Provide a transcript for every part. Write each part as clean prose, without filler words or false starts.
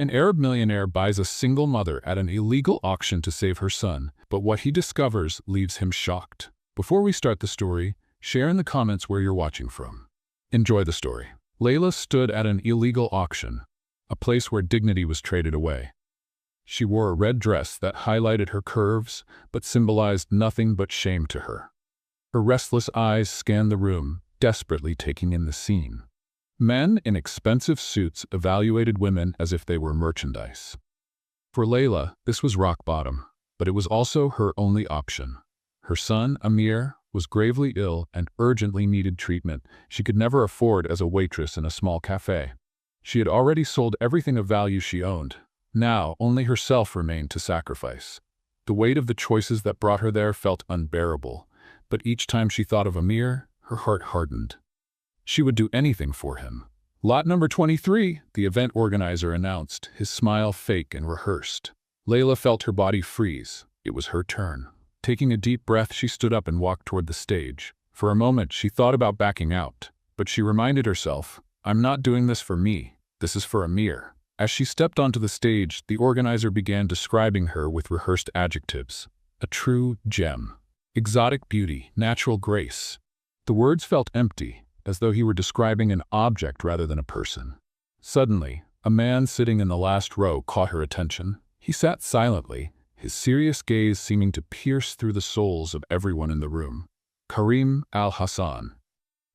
An Arab millionaire buys a single mother at an illegal auction to save her son, but what he discovers leaves him shocked. Before we start the story, share in the comments where you're watching from. Enjoy the story. Layla stood at an illegal auction, a place where dignity was traded away. She wore a red dress that highlighted her curves, but symbolized nothing but shame to her. Her restless eyes scanned the room, desperately taking in the scene. Men in expensive suits evaluated women as if they were merchandise. For Layla, this was rock bottom, but it was also her only option. Her son, Amir, was gravely ill and urgently needed treatment she could never afford as a waitress in a small cafe. She had already sold everything of value she owned. Now, only herself remained to sacrifice. The weight of the choices that brought her there felt unbearable, but each time she thought of Amir, her heart hardened. She would do anything for him. Lot number 23, the event organizer announced, his smile fake and rehearsed. Layla felt her body freeze. It was her turn. Taking a deep breath, she stood up and walked toward the stage. For a moment, she thought about backing out, but she reminded herself, "I'm not doing this for me. This is for Amir." As she stepped onto the stage, the organizer began describing her with rehearsed adjectives. A true gem. Exotic beauty, natural grace. The words felt empty, as though he were describing an object rather than a person. Suddenly, a man sitting in the last row caught her attention. He sat silently, his serious gaze seeming to pierce through the souls of everyone in the room. Karim al-Hassan.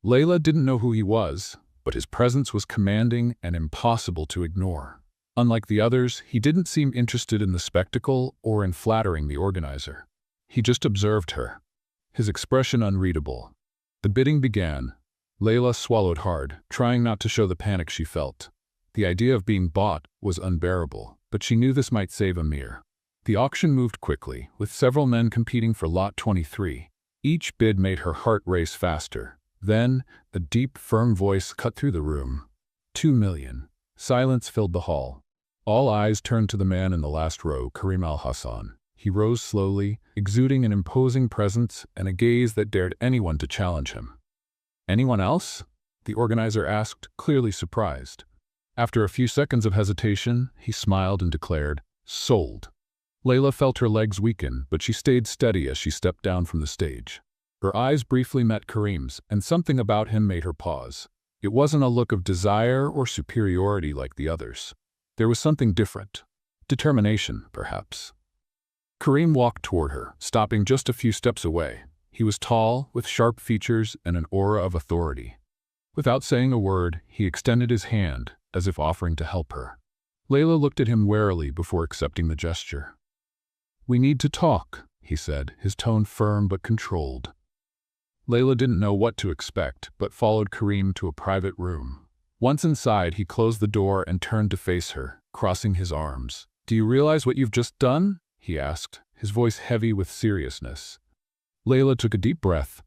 Layla didn't know who he was, but his presence was commanding and impossible to ignore. Unlike the others, he didn't seem interested in the spectacle or in flattering the organizer. He just observed her, his expression unreadable. The bidding began. Layla swallowed hard, trying not to show the panic she felt. The idea of being bought was unbearable, but she knew this might save Amir. The auction moved quickly, with several men competing for Lot 23. Each bid made her heart race faster. Then, a deep, firm voice cut through the room. 2 million. Silence filled the hall. All eyes turned to the man in the last row, Karim al-Hassan. He rose slowly, exuding an imposing presence and a gaze that dared anyone to challenge him. "Anyone else?" the organizer asked, clearly surprised. After a few seconds of hesitation, he smiled and declared, "Sold." Layla felt her legs weaken, but she stayed steady as she stepped down from the stage. Her eyes briefly met Karim's, and something about him made her pause. It wasn't a look of desire or superiority like the others. There was something different. Determination, perhaps. Karim walked toward her, stopping just a few steps away. He was tall, with sharp features and an aura of authority. Without saying a word, he extended his hand, as if offering to help her. Layla looked at him warily before accepting the gesture. "We need to talk," he said, his tone firm but controlled. Layla didn't know what to expect, but followed Karim to a private room. Once inside, he closed the door and turned to face her, crossing his arms. "Do you realize what you've just done?" he asked, his voice heavy with seriousness. Layla took a deep breath.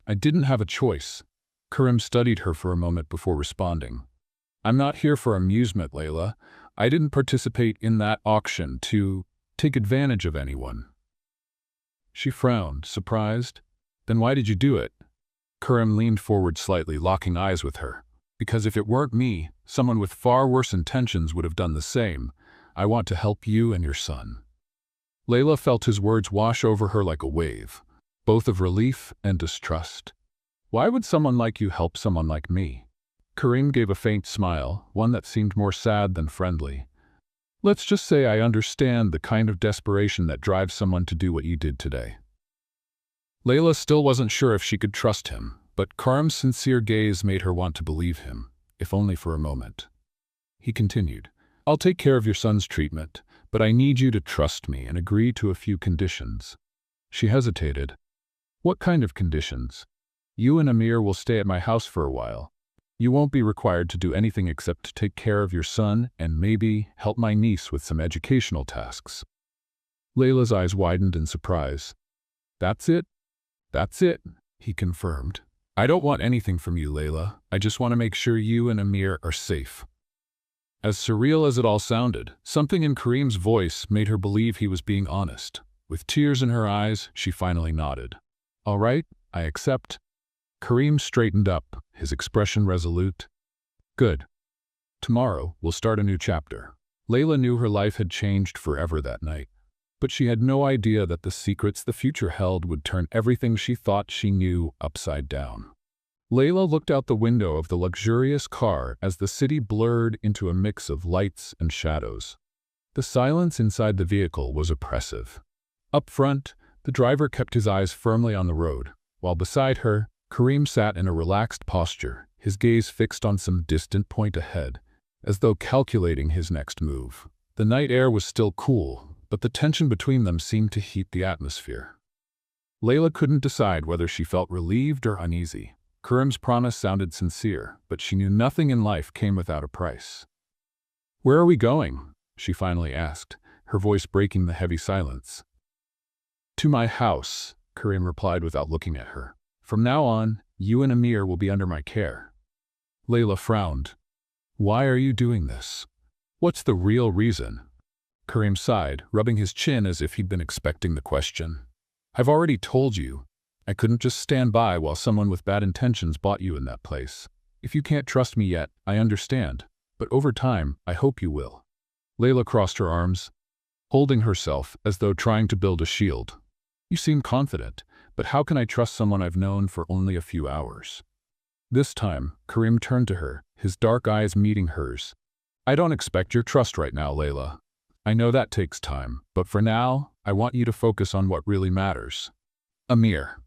"I didn't have a choice." Karim studied her for a moment before responding. "I'm not here for amusement, Layla. I didn't participate in that auction to take advantage of anyone." She frowned, surprised. "Then why did you do it?" Karim leaned forward slightly, locking eyes with her. "Because if it weren't me, someone with far worse intentions would have done the same. I want to help you and your son." Layla felt his words wash over her like a wave, both of relief and distrust. "Why would someone like you help someone like me?" Karim gave a faint smile, one that seemed more sad than friendly. "Let's just say I understand the kind of desperation that drives someone to do what you did today." Layla still wasn't sure if she could trust him, but Karim's sincere gaze made her want to believe him, if only for a moment. He continued, "I'll take care of your son's treatment, but I need you to trust me and agree to a few conditions." She hesitated. "What kind of conditions?" "You and Amir will stay at my house for a while. You won't be required to do anything except to take care of your son and maybe help my niece with some educational tasks." Layla's eyes widened in surprise. "That's it?" "That's it," he confirmed. "I don't want anything from you, Layla. I just want to make sure you and Amir are safe." As surreal as it all sounded, something in Karim's voice made her believe he was being honest. With tears in her eyes, she finally nodded. "All right, I accept." Karim straightened up, his expression resolute. "Good. Tomorrow, we'll start a new chapter. Layla knew her life had changed forever that night, but she had no idea that the secrets the future held would turn everything she thought she knew upside down. Layla looked out the window of the luxurious car as the city blurred into a mix of lights and shadows. The silence inside the vehicle was oppressive. Up front, the driver kept his eyes firmly on the road, while beside her, Kareem sat in a relaxed posture, his gaze fixed on some distant point ahead, as though calculating his next move. The night air was still cool, but the tension between them seemed to heat the atmosphere. Layla couldn't decide whether she felt relieved or uneasy. Kareem's promise sounded sincere, but she knew nothing in life came without a price. "Where are we going?" she finally asked, her voice breaking the heavy silence. "To my house," Kareem replied without looking at her. "From now on, you and Amir will be under my care." Layla frowned. "Why are you doing this? What's the real reason?" Kareem sighed, rubbing his chin as if he'd been expecting the question. "I've already told you. I couldn't just stand by while someone with bad intentions bought you in that place. If you can't trust me yet, I understand, but over time, I hope you will." Layla crossed her arms, holding herself as though trying to build a shield. "You seem confident, but how can I trust someone I've known for only a few hours?" This time, Kareem turned to her, his dark eyes meeting hers. "I don't expect your trust right now, Layla. I know that takes time, but for now, I want you to focus on what really matters. Amir."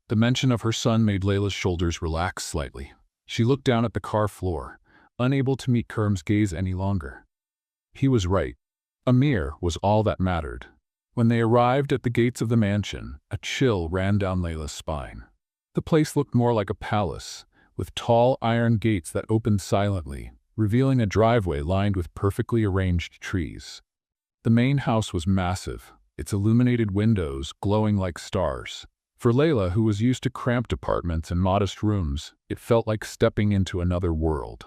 The mention of her son made Layla's shoulders relax slightly. She looked down at the car floor, unable to meet Kareem's gaze any longer. He was right. Amir was all that mattered. When they arrived at the gates of the mansion, a chill ran down Layla's spine. The place looked more like a palace, with tall iron gates that opened silently, revealing a driveway lined with perfectly arranged trees. The main house was massive, its illuminated windows glowing like stars. For Layla, who was used to cramped apartments and modest rooms, it felt like stepping into another world.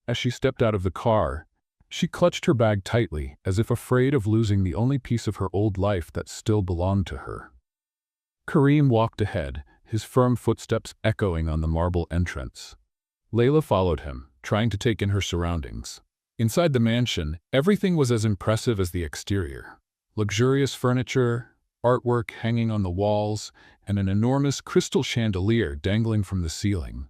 As she stepped out of the car, she clutched her bag tightly, as if afraid of losing the only piece of her old life that still belonged to her. Kareem walked ahead, his firm footsteps echoing on the marble entrance. Layla followed him, trying to take in her surroundings. Inside the mansion, everything was as impressive as the exterior. Luxurious furniture, artwork hanging on the walls, and an enormous crystal chandelier dangling from the ceiling.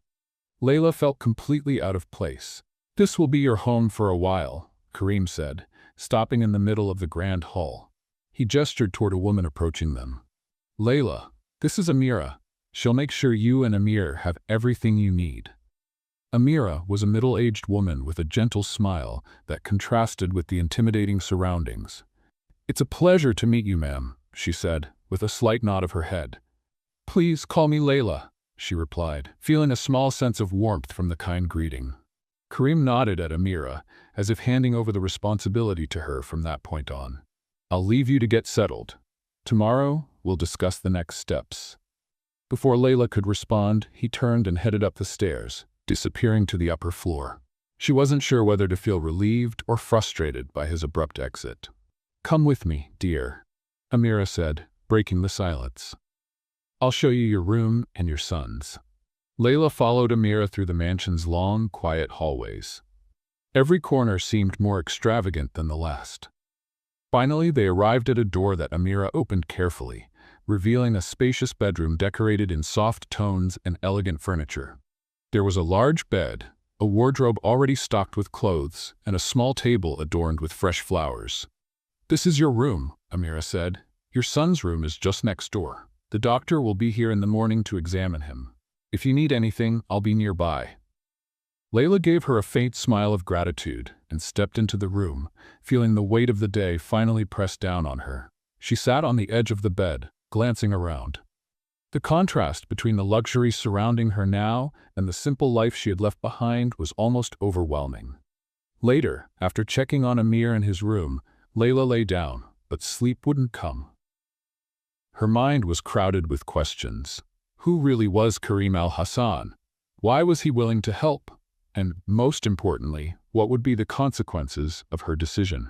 Layla felt completely out of place. "This will be your home for a while," Kareem said, stopping in the middle of the grand hall. He gestured toward a woman approaching them. "Layla, this is Amira. She'll make sure you and Amir have everything you need." Amira was a middle-aged woman with a gentle smile that contrasted with the intimidating surroundings. "It's a pleasure to meet you, ma'am," she said, with a slight nod of her head. "Please call me Layla," she replied, feeling a small sense of warmth from the kind greeting. Kareem nodded at Amira, as if handing over the responsibility to her from that point on. "I'll leave you to get settled. Tomorrow, we'll discuss the next steps." Before Layla could respond, he turned and headed up the stairs, disappearing to the upper floor. She wasn't sure whether to feel relieved or frustrated by his abrupt exit. "Come with me, dear," Amira said, breaking the silence. "I'll show you your room and your son's." Layla followed Amira through the mansion's long, quiet hallways. Every corner seemed more extravagant than the last. Finally, they arrived at a door that Amira opened carefully, revealing a spacious bedroom decorated in soft tones and elegant furniture. There was a large bed, a wardrobe already stocked with clothes, and a small table adorned with fresh flowers. "This is your room," Amira said. "Your son's room is just next door. The doctor will be here in the morning to examine him. If you need anything, I'll be nearby." Layla gave her a faint smile of gratitude and stepped into the room, feeling the weight of the day finally press down on her. She sat on the edge of the bed, glancing around. The contrast between the luxury surrounding her now and the simple life she had left behind was almost overwhelming. Later, after checking on Amir in his room, Layla lay down, but sleep wouldn't come. Her mind was crowded with questions. Who really was Kareem al-Hassan? Why was he willing to help? And, most importantly, what would be the consequences of her decision?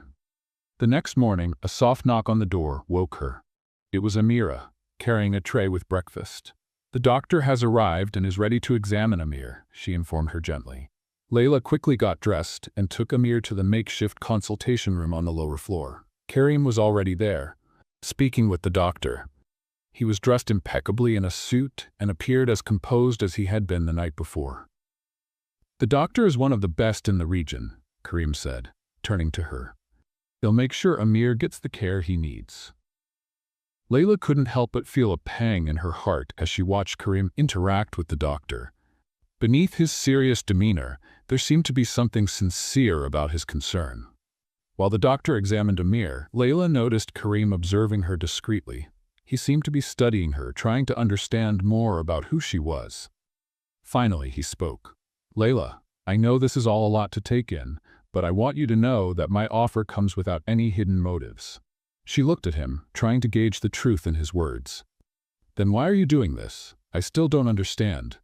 The next morning, a soft knock on the door woke her. It was Amira, carrying a tray with breakfast. "The doctor has arrived and is ready to examine Amir," she informed her gently. Layla quickly got dressed and took Amir to the makeshift consultation room on the lower floor. Karim was already there, speaking with the doctor. He was dressed impeccably in a suit and appeared as composed as he had been the night before. "The doctor is one of the best in the region," Karim said, turning to her. "They'll make sure Amir gets the care he needs." Layla couldn't help but feel a pang in her heart as she watched Karim interact with the doctor. Beneath his serious demeanor, there seemed to be something sincere about his concern. While the doctor examined Amir, Layla noticed Karim observing her discreetly. He seemed to be studying her, trying to understand more about who she was. Finally, he spoke. "Layla, I know this is all a lot to take in, but I want you to know that my offer comes without any hidden motives." She looked at him, trying to gauge the truth in his words. "Then why are you doing this? I still don't understand."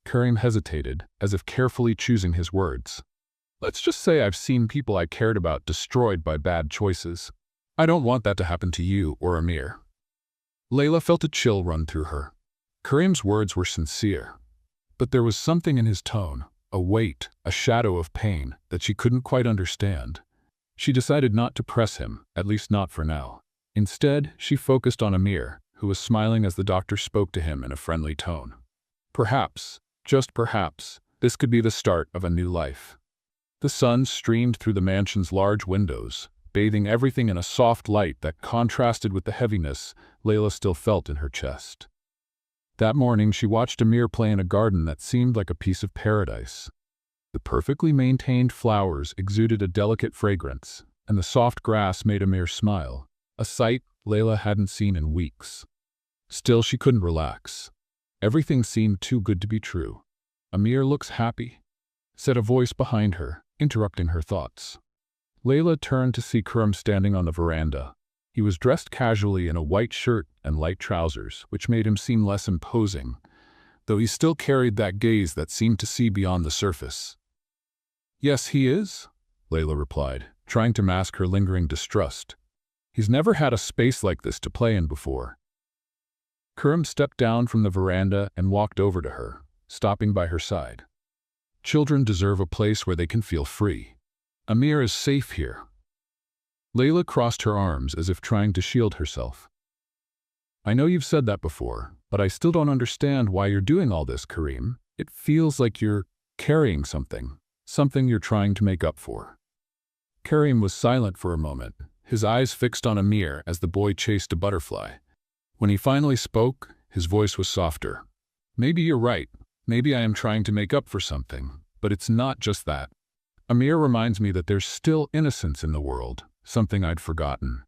Karim hesitated, as if carefully choosing his words. "Let's just say I've seen people I cared about destroyed by bad choices. I don't want that to happen to you or Amir." Layla felt a chill run through her. Karim's words were sincere, but there was something in his tone, a weight, a shadow of pain, that she couldn't quite understand. She decided not to press him, at least not for now. Instead, she focused on Amir, who was smiling as the doctor spoke to him in a friendly tone. Perhaps, just perhaps, this could be the start of a new life. The sun streamed through the mansion's large windows, bathing everything in a soft light that contrasted with the heaviness Layla still felt in her chest. That morning, she watched Amir play in a garden that seemed like a piece of paradise. The perfectly maintained flowers exuded a delicate fragrance, and the soft grass made Amir smile, a sight Layla hadn't seen in weeks. Still, she couldn't relax. Everything seemed too good to be true. "Amir looks happy," said a voice behind her, interrupting her thoughts. Layla turned to see Karim standing on the veranda. He was dressed casually in a white shirt and light trousers, which made him seem less imposing, though he still carried that gaze that seemed to see beyond the surface. "Yes, he is," Layla replied, trying to mask her lingering distrust. "He's never had a space like this to play in before." Karim stepped down from the veranda and walked over to her, stopping by her side. "Children deserve a place where they can feel free. Amir is safe here." Layla crossed her arms as if trying to shield herself. "I know you've said that before, but I still don't understand why you're doing all this, Karim. It feels like you're carrying something you're trying to make up for." Karim was silent for a moment, his eyes fixed on Amir as the boy chased a butterfly. When he finally spoke, his voice was softer. "Maybe you're right. Maybe I am trying to make up for something, but it's not just that. Amir reminds me that there's still innocence in the world, something I'd forgotten.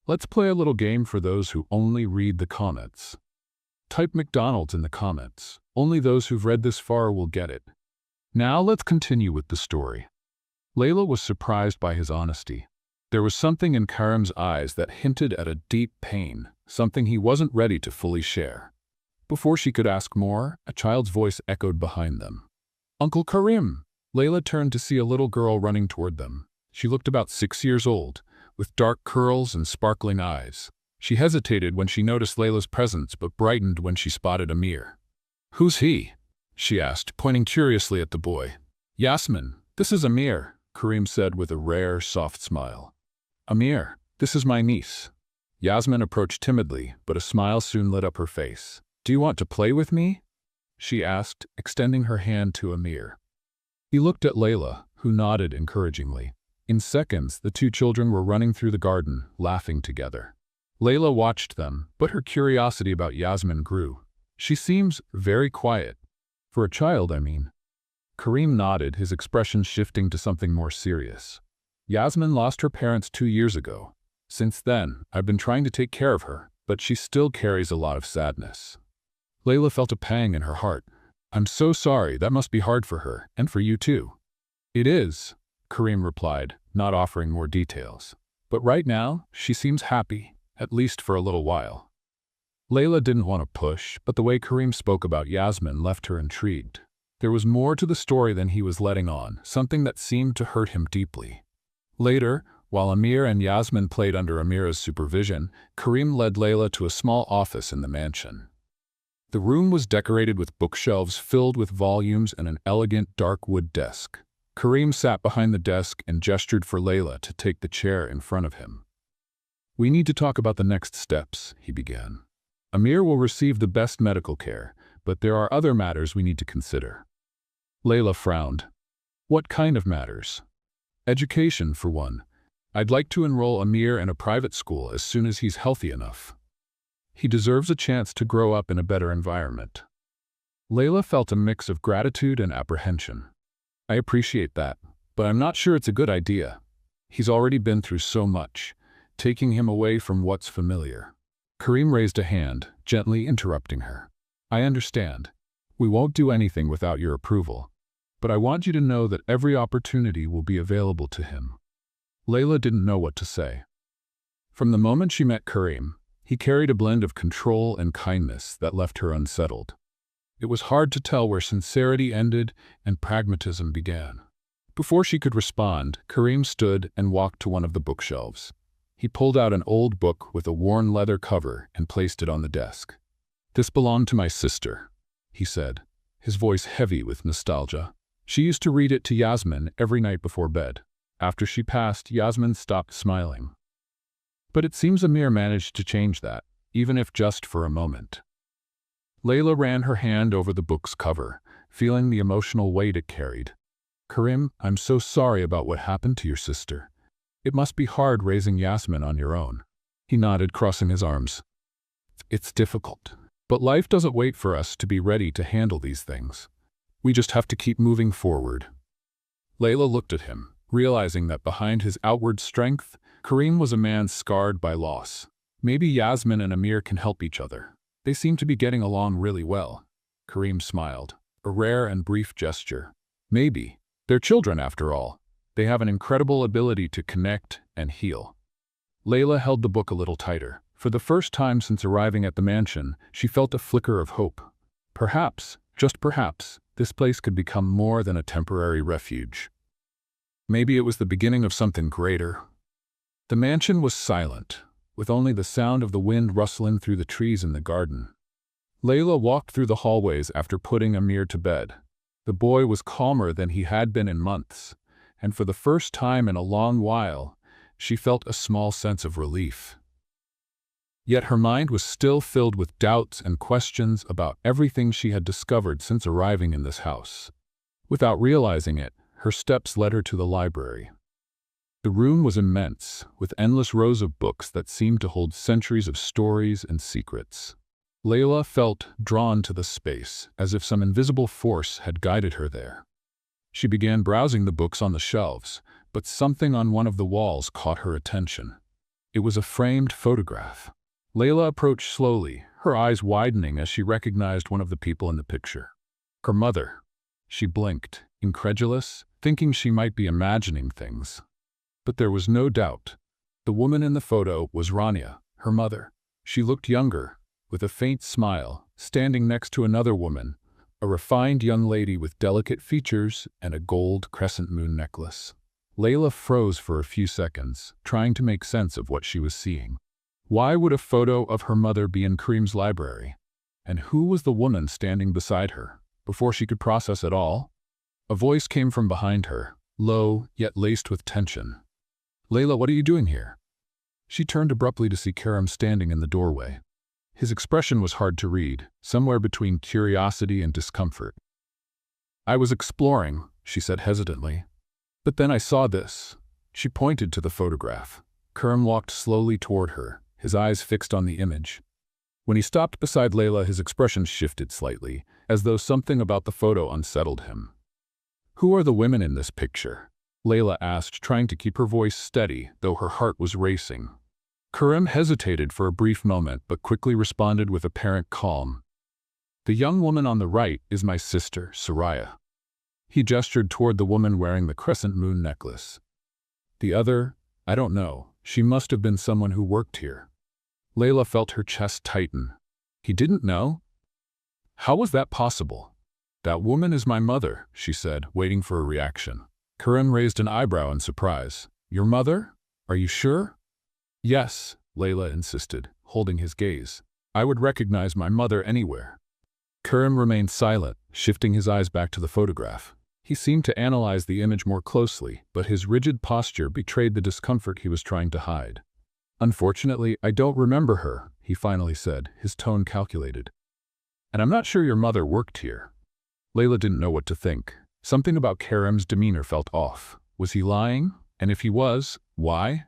Let's play a little game for those who only read the comments. Type McDonald's in the comments. Only those who've read this far will get it. Now let's continue with the story." Layla was surprised by his honesty. There was something in Karim's eyes that hinted at a deep pain, something he wasn't ready to fully share. Before she could ask more, a child's voice echoed behind them. "Uncle Karim!" Layla turned to see a little girl running toward them. She looked about 6 years old, with dark curls and sparkling eyes. She hesitated when she noticed Layla's presence, but brightened when she spotted Amir. "Who's he?" she asked, pointing curiously at the boy. "Yasmin, this is Amir," Karim said with a rare, soft smile. "Amir, this is my niece." Yasmin approached timidly, but a smile soon lit up her face. "Do you want to play with me?" she asked, extending her hand to Amir. He looked at Layla, who nodded encouragingly. In seconds, the two children were running through the garden, laughing together. Layla watched them, but her curiosity about Yasmin grew. "She seems very quiet. For a child, I mean." Karim nodded, his expression shifting to something more serious. "Yasmin lost her parents 2 years ago. Since then, I've been trying to take care of her, but she still carries a lot of sadness." Layla felt a pang in her heart. "I'm so sorry, that must be hard for her, and for you too." "It is," Karim replied, not offering more details. "But right now, she seems happy, at least for a little while." Layla didn't want to push, but the way Karim spoke about Yasmin left her intrigued. There was more to the story than he was letting on, something that seemed to hurt him deeply. Later, while Amir and Yasmin played under Amira's supervision, Karim led Layla to a small office in the mansion. The room was decorated with bookshelves filled with volumes and an elegant dark wood desk. Karim sat behind the desk and gestured for Layla to take the chair in front of him. "We need to talk about the next steps," he began. "Amir will receive the best medical care, but there are other matters we need to consider." Layla frowned. "What kind of matters?" "Education, for one. I'd like to enroll Amir in a private school as soon as he's healthy enough. He deserves a chance to grow up in a better environment." Layla felt a mix of gratitude and apprehension. "I appreciate that, but I'm not sure it's a good idea. He's already been through so much, taking him away from what's familiar." Karim raised a hand, gently interrupting her. "I understand. We won't do anything without your approval. But I want you to know that every opportunity will be available to him." Layla didn't know what to say. From the moment she met Karim, he carried a blend of control and kindness that left her unsettled. It was hard to tell where sincerity ended and pragmatism began. Before she could respond, Karim stood and walked to one of the bookshelves. He pulled out an old book with a worn leather cover and placed it on the desk. "This belonged to my sister," he said, his voice heavy with nostalgia. "She used to read it to Yasmin every night before bed. After she passed, Yasmin stopped smiling. But it seems Amir managed to change that, even if just for a moment." Layla ran her hand over the book's cover, feeling the emotional weight it carried. "Karim, I'm so sorry about what happened to your sister. It must be hard raising Yasmin on your own." He nodded, crossing his arms. "It's difficult. But life doesn't wait for us to be ready to handle these things. We just have to keep moving forward." Layla looked at him, realizing that behind his outward strength, Karim was a man scarred by loss. Maybe Yasmin and Amir can help each other. They seem to be getting along really well. Karim smiled, a rare and brief gesture. Maybe. They're children, after all. They have an incredible ability to connect and heal. Layla held the book a little tighter. For the first time since arriving at the mansion, she felt a flicker of hope. Perhaps, just perhaps, this place could become more than a temporary refuge. Maybe it was the beginning of something greater. The mansion was silent, with only the sound of the wind rustling through the trees in the garden. Layla walked through the hallways after putting Amir to bed. The boy was calmer than he had been in months, and for the first time in a long while, she felt a small sense of relief. Yet her mind was still filled with doubts and questions about everything she had discovered since arriving in this house. Without realizing it, her steps led her to the library. The room was immense, with endless rows of books that seemed to hold centuries of stories and secrets. Layla felt drawn to the space, as if some invisible force had guided her there. She began browsing the books on the shelves, but something on one of the walls caught her attention. It was a framed photograph. Layla approached slowly, her eyes widening as she recognized one of the people in the picture. Her mother. She blinked, incredulous, thinking she might be imagining things. But there was no doubt. The woman in the photo was Rania, her mother. She looked younger, with a faint smile, standing next to another woman, a refined young lady with delicate features and a gold crescent moon necklace. Layla froze for a few seconds, trying to make sense of what she was seeing. Why would a photo of her mother be in Karim's library? And who was the woman standing beside her? Before she could process it all, a voice came from behind her, low yet laced with tension. "Layla, what are you doing here?" She turned abruptly to see Karim standing in the doorway. His expression was hard to read, somewhere between curiosity and discomfort. "I was exploring," she said hesitantly. "But then I saw this." She pointed to the photograph. Karim walked slowly toward her, his eyes fixed on the image. When he stopped beside Layla, his expression shifted slightly, as though something about the photo unsettled him. "Who are the women in this picture?" Layla asked, trying to keep her voice steady, though her heart was racing. Karim hesitated for a brief moment, but quickly responded with apparent calm. "The young woman on the right is my sister, Soraya." He gestured toward the woman wearing the crescent moon necklace. "The other, I don't know. She must have been someone who worked here." Layla felt her chest tighten. He didn't know? How was that possible? "That woman is my mother," she said, waiting for a reaction. Karim raised an eyebrow in surprise. "Your mother? Are you sure?" "Yes," Layla insisted, holding his gaze. "I would recognize my mother anywhere." Karim remained silent, shifting his eyes back to the photograph. He seemed to analyze the image more closely, but his rigid posture betrayed the discomfort he was trying to hide. "Unfortunately, I don't remember her," he finally said, his tone calculated. "And I'm not sure your mother worked here." Layla didn't know what to think. Something about Karim's demeanor felt off. Was he lying? And if he was, why?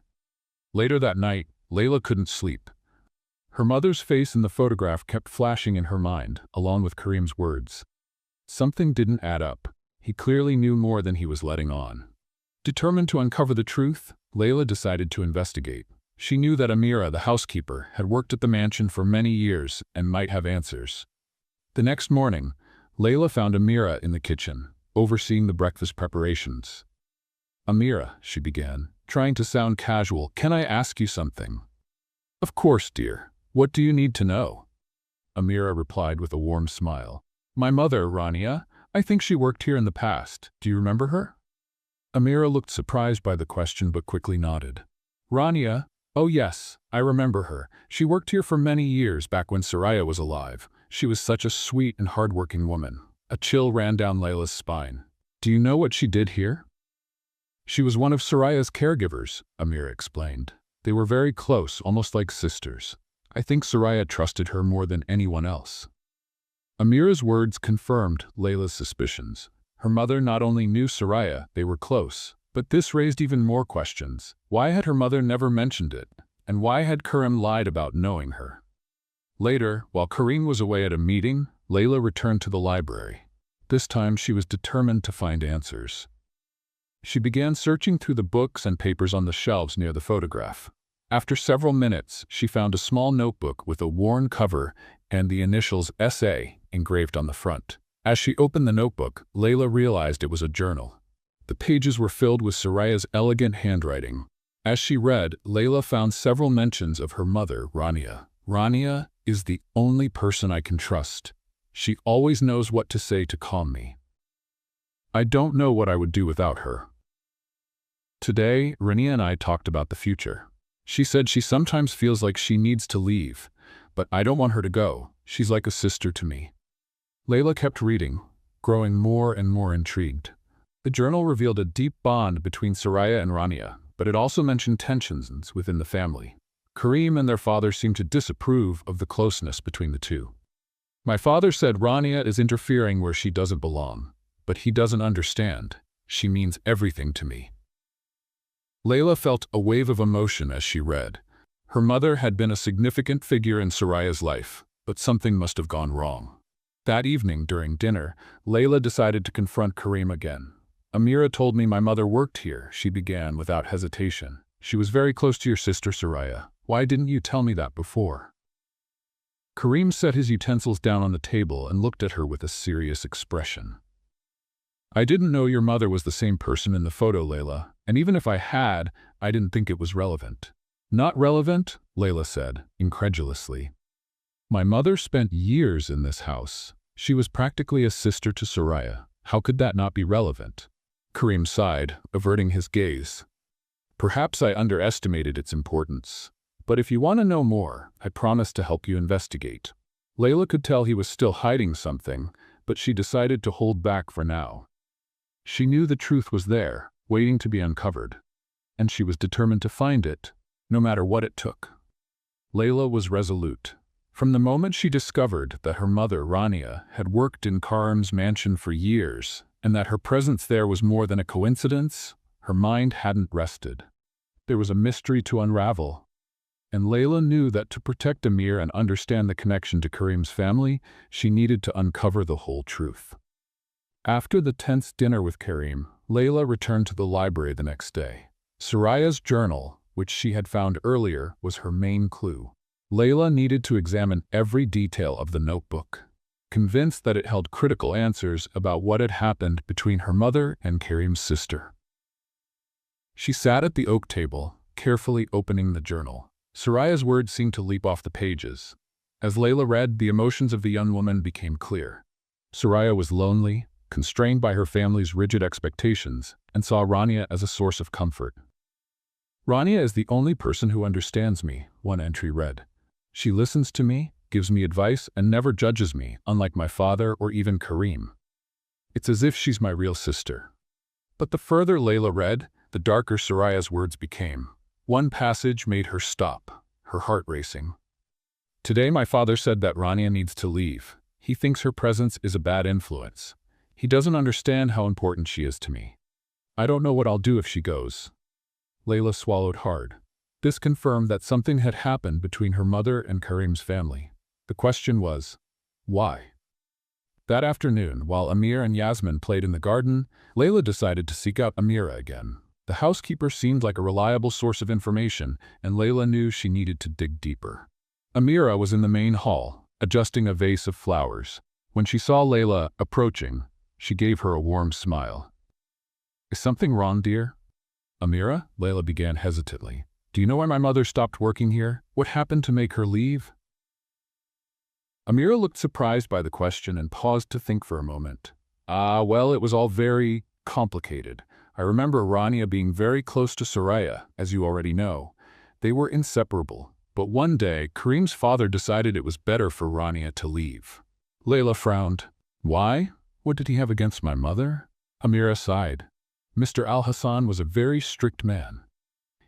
Later that night, Layla couldn't sleep. Her mother's face in the photograph kept flashing in her mind, along with Karim's words. Something didn't add up. He clearly knew more than he was letting on. Determined to uncover the truth, Layla decided to investigate. She knew that Amira, the housekeeper, had worked at the mansion for many years and might have answers. The next morning, Layla found Amira in the kitchen, overseeing the breakfast preparations. "Amira," she began, trying to sound casual, "can I ask you something?" "Of course, dear. What do you need to know?" Amira replied with a warm smile. "My mother, Rania, I think she worked here in the past. Do you remember her?" Amira looked surprised by the question but quickly nodded. "Rania? Oh yes, I remember her. She worked here for many years back when Soraya was alive. She was such a sweet and hardworking woman." A chill ran down Layla's spine. "Do you know what she did here?" "She was one of Soraya's caregivers," Amira explained. "They were very close, almost like sisters. I think Soraya trusted her more than anyone else." Amira's words confirmed Layla's suspicions. Her mother not only knew Soraya, they were close. But this raised even more questions. Why had her mother never mentioned it? And why had Karim lied about knowing her? Later, while Karim was away at a meeting, Layla returned to the library. This time she was determined to find answers. She began searching through the books and papers on the shelves near the photograph. After several minutes, she found a small notebook with a worn cover and the initials SA engraved on the front. As she opened the notebook, Layla realized it was a journal. The pages were filled with Soraya's elegant handwriting. As she read, Layla found several mentions of her mother, Rania. "Rania is the only person I can trust. She always knows what to say to calm me. I don't know what I would do without her." Today, Rania and I talked about the future. She said she sometimes feels like she needs to leave, but I don't want her to go. She's like a sister to me. Layla kept reading, growing more and more intrigued. The journal revealed a deep bond between Soraya and Rania, but it also mentioned tensions within the family. Karim and their father seemed to disapprove of the closeness between the two. "My father said Rania is interfering where she doesn't belong, but he doesn't understand. She means everything to me." Layla felt a wave of emotion as she read. Her mother had been a significant figure in Soraya's life, but something must have gone wrong. That evening, during dinner, Layla decided to confront Karim again. "Amira told me my mother worked here," she began without hesitation. "She was very close to your sister Soraya. Why didn't you tell me that before?" Karim set his utensils down on the table and looked at her with a serious expression. "I didn't know your mother was the same person in the photo, Layla, and even if I had, I didn't think it was relevant." "Not relevant?" Layla said, incredulously. "My mother spent years in this house. She was practically a sister to Soraya. How could that not be relevant?" Karim sighed, averting his gaze. "Perhaps I underestimated its importance. But if you want to know more, I promise to help you investigate." Layla could tell he was still hiding something, but she decided to hold back for now. She knew the truth was there, waiting to be uncovered, and she was determined to find it, no matter what it took. Layla was resolute. From the moment she discovered that her mother, Rania, had worked in Karim's mansion for years, and that her presence there was more than a coincidence, her mind hadn't rested. There was a mystery to unravel, and Layla knew that to protect Amir and understand the connection to Karim's family, she needed to uncover the whole truth. After the tense dinner with Karim, Layla returned to the library the next day. Soraya's journal, which she had found earlier, was her main clue. Layla needed to examine every detail of the notebook, convinced that it held critical answers about what had happened between her mother and Karim's sister. She sat at the oak table, carefully opening the journal. Soraya's words seemed to leap off the pages. As Layla read, the emotions of the young woman became clear. Soraya was lonely, constrained by her family's rigid expectations, and saw Rania as a source of comfort. "Rania is the only person who understands me," one entry read. "She listens to me, gives me advice, and never judges me, unlike my father or even Karim." It's as if she's my real sister. But the further Layla read, the darker Soraya's words became. One passage made her stop, her heart racing. Today my father said that Rania needs to leave. He thinks her presence is a bad influence. He doesn't understand how important she is to me. I don't know what I'll do if she goes. Layla swallowed hard. This confirmed that something had happened between her mother and Karim's family. The question was, why? That afternoon, while Amir and Yasmin played in the garden, Layla decided to seek out Amira again. The housekeeper seemed like a reliable source of information, and Layla knew she needed to dig deeper. Amira was in the main hall, adjusting a vase of flowers. When she saw Layla approaching, she gave her a warm smile. "Is something wrong, dear?" "Amira?" Layla began hesitantly. "Do you know why my mother stopped working here? What happened to make her leave?" Amira looked surprised by the question and paused to think for a moment. Well, it was all very complicated. I remember Rania being very close to Soraya, as you already know. They were inseparable. But one day, Karim's father decided it was better for Rania to leave. Layla frowned. "Why? What did he have against my mother?" Amira sighed. Mr. Al-Hassan was a very strict man.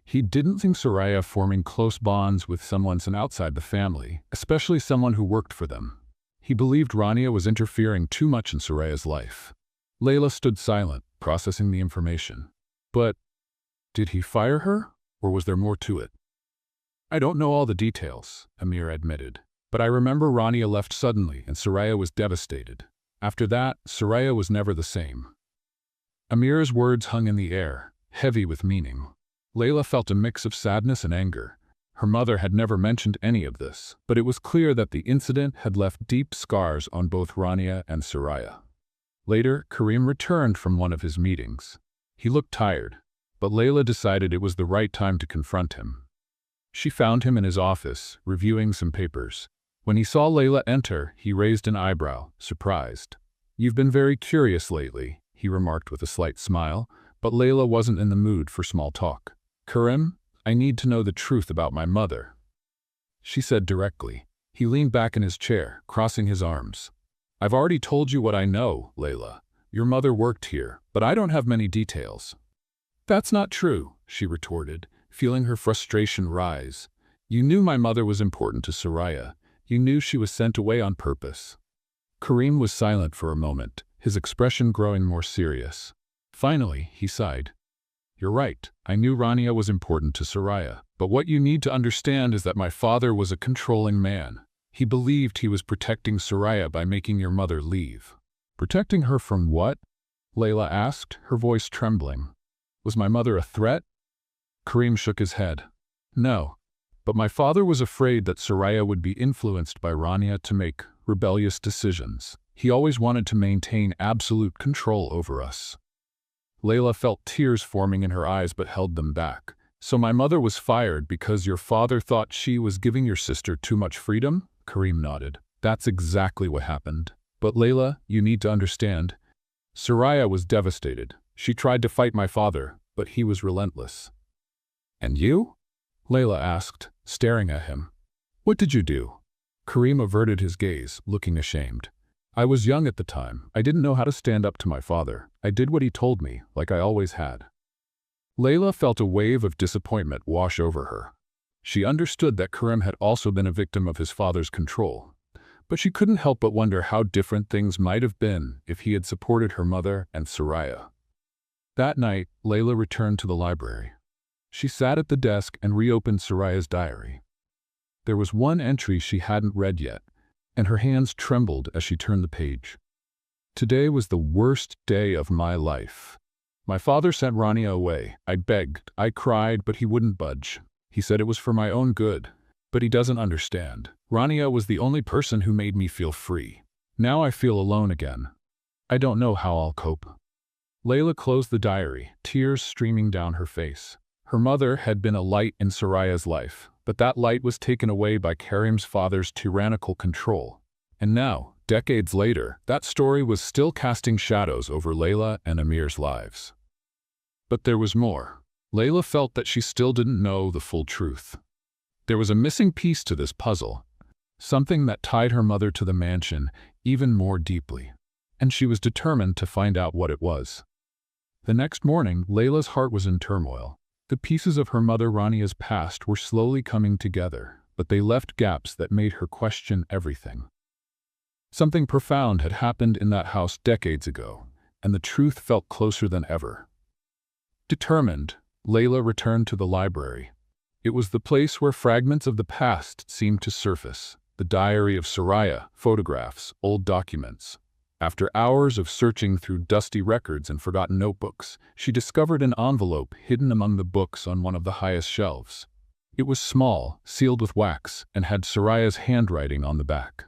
He didn't think Soraya forming close bonds with someone outside the family, especially someone who worked for them. He believed Rania was interfering too much in Soraya's life. Layla stood silent, processing the information. But did he fire her, or was there more to it? "I don't know all the details," Amir admitted. "But I remember Rania left suddenly and Soraya was devastated. After that, Soraya was never the same." Amir's words hung in the air, heavy with meaning. Layla felt a mix of sadness and anger. Her mother had never mentioned any of this, but it was clear that the incident had left deep scars on both Rania and Soraya. Later, Karim returned from one of his meetings. He looked tired, but Layla decided it was the right time to confront him. She found him in his office, reviewing some papers. When he saw Layla enter, he raised an eyebrow, surprised. "You've been very curious lately," he remarked with a slight smile, but Layla wasn't in the mood for small talk. "Karim, I need to know the truth about my mother," she said directly. He leaned back in his chair, crossing his arms. "I've already told you what I know, Layla. Your mother worked here, but I don't have many details." "That's not true," she retorted, feeling her frustration rise. "You knew my mother was important to Soraya. You knew she was sent away on purpose." Karim was silent for a moment, his expression growing more serious. Finally, he sighed. "You're right. I knew Rania was important to Soraya. But what you need to understand is that my father was a controlling man. He believed he was protecting Soraya by making your mother leave." "Protecting her from what?" Layla asked, her voice trembling. "Was my mother a threat?" Karim shook his head. "No. But my father was afraid that Soraya would be influenced by Rania to make rebellious decisions. He always wanted to maintain absolute control over us." Layla felt tears forming in her eyes but held them back. "So my mother was fired because your father thought she was giving your sister too much freedom?" Karim nodded. "That's exactly what happened. But Layla, you need to understand. Soraya was devastated. She tried to fight my father, but he was relentless." "And you?" Layla asked, staring at him. "What did you do?" Karim averted his gaze, looking ashamed. "I was young at the time. I didn't know how to stand up to my father. I did what he told me, like I always had." Layla felt a wave of disappointment wash over her. She understood that Karim had also been a victim of his father's control, but she couldn't help but wonder how different things might have been if he had supported her mother and Soraya. That night, Layla returned to the library. She sat at the desk and reopened Soraya's diary. There was one entry she hadn't read yet, and her hands trembled as she turned the page. "Today was the worst day of my life. My father sent Rania away. I begged, I cried, but he wouldn't budge. He said it was for my own good. But he doesn't understand. Rania was the only person who made me feel free. Now I feel alone again. I don't know how I'll cope." Layla closed the diary, tears streaming down her face. Her mother had been a light in Soraya's life, but that light was taken away by Karim's father's tyrannical control. And now, decades later, that story was still casting shadows over Layla and Amir's lives. But there was more. Layla felt that she still didn't know the full truth. There was a missing piece to this puzzle, something that tied her mother to the mansion even more deeply. and she was determined to find out what it was. The next morning, Layla's heart was in turmoil. The pieces of her mother Rania's past were slowly coming together, but they left gaps that made her question everything. Something profound had happened in that house decades ago, and the truth felt closer than ever. Determined, Layla returned to the library. It was the place where fragments of the past seemed to surface: the diary of Soraya, photographs, old documents. After hours of searching through dusty records and forgotten notebooks, she discovered an envelope hidden among the books on one of the highest shelves. It was small, sealed with wax, and had Soraya's handwriting on the back.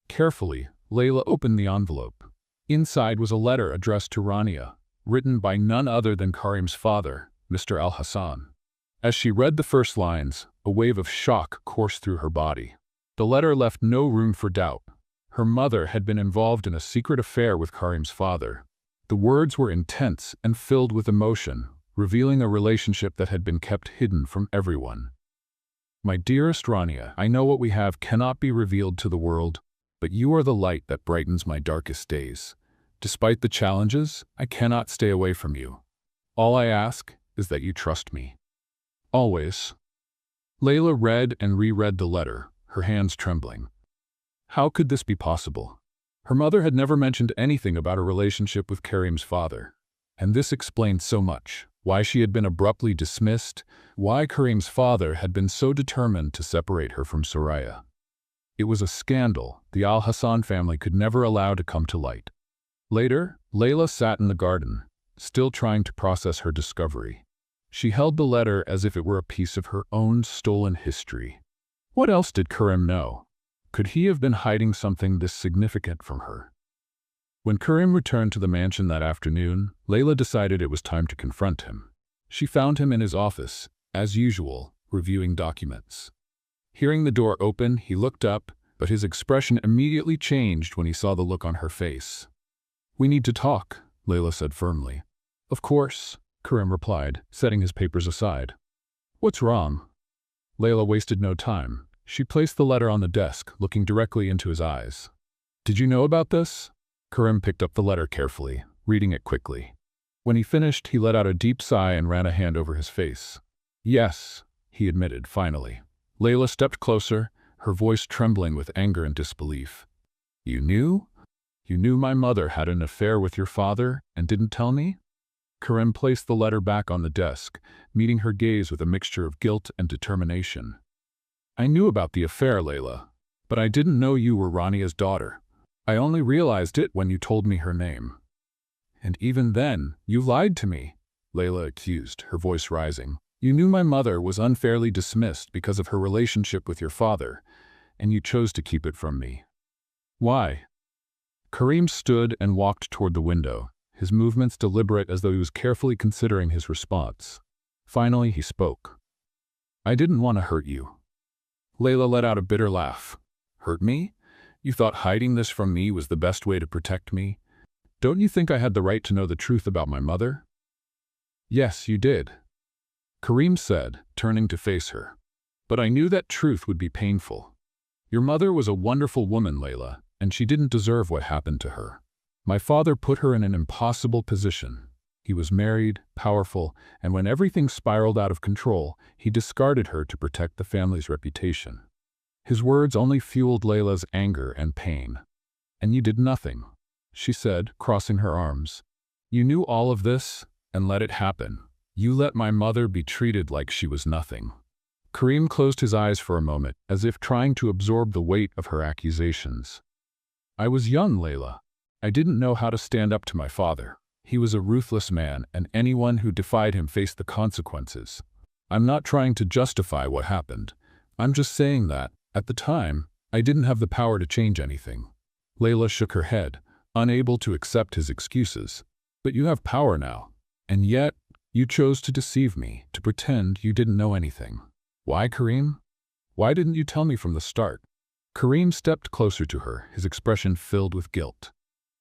Carefully, Layla opened the envelope. Inside was a letter addressed to Rania, written by none other than Karim's father, Mr. Al-Hassan. As she read the first lines, a wave of shock coursed through her body. The letter left no room for doubt. Her mother had been involved in a secret affair with Karim's father. The words were intense and filled with emotion, revealing a relationship that had been kept hidden from everyone. My dearest Rania, I know what we have cannot be revealed to the world, but you are the light that brightens my darkest days. Despite the challenges, I cannot stay away from you. All I ask is that you trust me. Always. Layla read and reread the letter, her hands trembling. How could this be possible? Her mother had never mentioned anything about a relationship with Karim's father. And this explained so much: why she had been abruptly dismissed, why Karim's father had been so determined to separate her from Soraya. It was a scandal the Al-Hassan family could never allow to come to light. Later, Layla sat in the garden, still trying to process her discovery. She held the letter as if it were a piece of her own stolen history. What else did Karim know? Could he have been hiding something this significant from her? When Karim returned to the mansion that afternoon, Layla decided it was time to confront him. She found him in his office, as usual, reviewing documents. Hearing the door open, he looked up, but his expression immediately changed when he saw the look on her face. "We need to talk," Layla said firmly. "Of course," Karim replied, setting his papers aside. "What's wrong?" Layla wasted no time. She placed the letter on the desk, looking directly into his eyes. "Did you know about this?" Karim picked up the letter carefully, reading it quickly. When he finished, he let out a deep sigh and ran a hand over his face. "Yes," he admitted, finally. Layla stepped closer, her voice trembling with anger and disbelief. "You knew? You knew my mother had an affair with your father and didn't tell me?" Karim placed the letter back on the desk, meeting her gaze with a mixture of guilt and determination. "I knew about the affair, Layla, but I didn't know you were Rania's daughter. I only realized it when you told me her name." "And even then, you lied to me," Layla accused, her voice rising. "You knew my mother was unfairly dismissed because of her relationship with your father, and you chose to keep it from me. Why?" Karim stood and walked toward the window, his movements deliberate as though he was carefully considering his response. Finally, he spoke. "I didn't want to hurt you." Layla let out a bitter laugh. "Hurt me? You thought hiding this from me was the best way to protect me? Don't you think I had the right to know the truth about my mother?" "Yes, you did," Karim said, turning to face her. "But I knew that truth would be painful. Your mother was a wonderful woman, Layla, and she didn't deserve what happened to her. My father put her in an impossible position. He was married, powerful, and when everything spiraled out of control, he discarded her to protect the family's reputation." His words only fueled Layla's anger and pain. "And you did nothing," she said, crossing her arms. "You knew all of this and let it happen. You let my mother be treated like she was nothing." Karim closed his eyes for a moment, as if trying to absorb the weight of her accusations. "I was young, Layla. I didn't know how to stand up to my father. He was a ruthless man, and anyone who defied him faced the consequences. I'm not trying to justify what happened. I'm just saying that, at the time, I didn't have the power to change anything." Layla shook her head, unable to accept his excuses. "But you have power now. And yet, you chose to deceive me, to pretend you didn't know anything. Why, Karim? Why didn't you tell me from the start?" Karim stepped closer to her, his expression filled with guilt.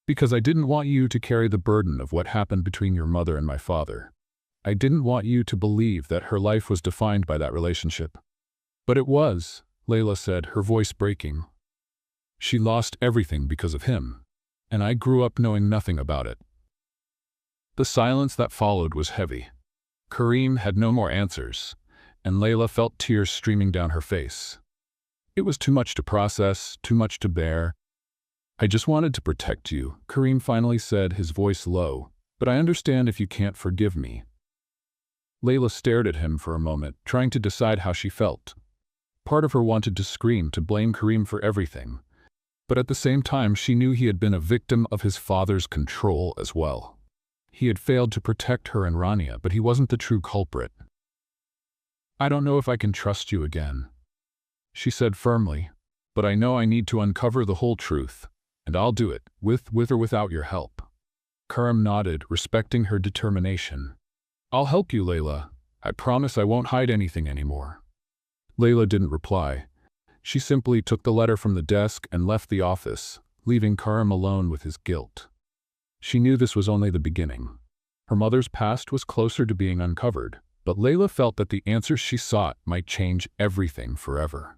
"Because I didn't want you to carry the burden of what happened between your mother and my father. I didn't want you to believe that her life was defined by that relationship." "But it was," Layla said, her voice breaking. "She lost everything because of him. and I grew up knowing nothing about it." The silence that followed was heavy. Kareem had no more answers, and Layla felt tears streaming down her face. It was too much to process, too much to bear. "I just wanted to protect you," Kareem finally said, his voice low, "but I understand if you can't forgive me." Layla stared at him for a moment, trying to decide how she felt. Part of her wanted to scream, to blame Kareem for everything, but at the same time she knew he had been a victim of his father's control as well. He had failed to protect her and Rania, but he wasn't the true culprit. "I don't know if I can trust you again," she said firmly, "but I know I need to uncover the whole truth, and I'll do it, with or without your help." Kareem nodded, respecting her determination. "I'll help you, Layla. I promise I won't hide anything anymore." Layla didn't reply. She simply took the letter from the desk and left the office, leaving Kareem alone with his guilt. She knew this was only the beginning. Her mother's past was closer to being uncovered, but Layla felt that the answers she sought might change everything forever.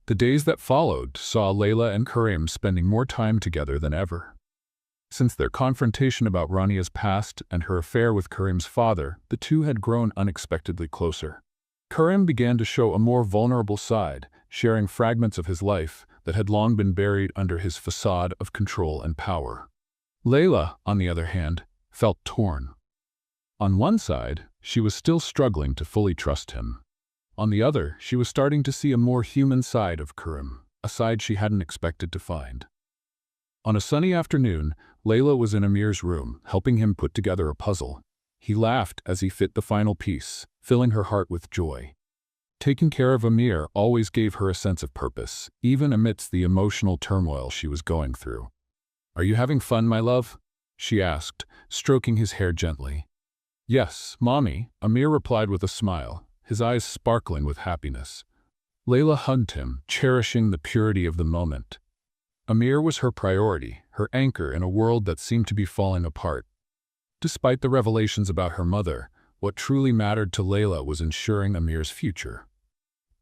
The days that followed saw Layla and Kareem spending more time together than ever. Since their confrontation about Rania's past and her affair with Kareem's father, the two had grown unexpectedly closer. Kareem began to show a more vulnerable side, sharing fragments of his life that had long been buried under his facade of control and power. Layla, on the other hand, felt torn. On one side, she was still struggling to fully trust him. On the other, she was starting to see a more human side of Kareem, a side she hadn't expected to find. On a sunny afternoon, Layla was in Amir's room, helping him put together a puzzle. He laughed as he fit the final piece, filling her heart with joy. Taking care of Amir always gave her a sense of purpose, even amidst the emotional turmoil she was going through. "Are you having fun, my love?" she asked, stroking his hair gently. "Yes, Mommy," Amir replied with a smile, his eyes sparkling with happiness. Layla hugged him, cherishing the purity of the moment. Amir was her priority, her anchor in a world that seemed to be falling apart. Despite the revelations about her mother, what truly mattered to Layla was ensuring Amir's future.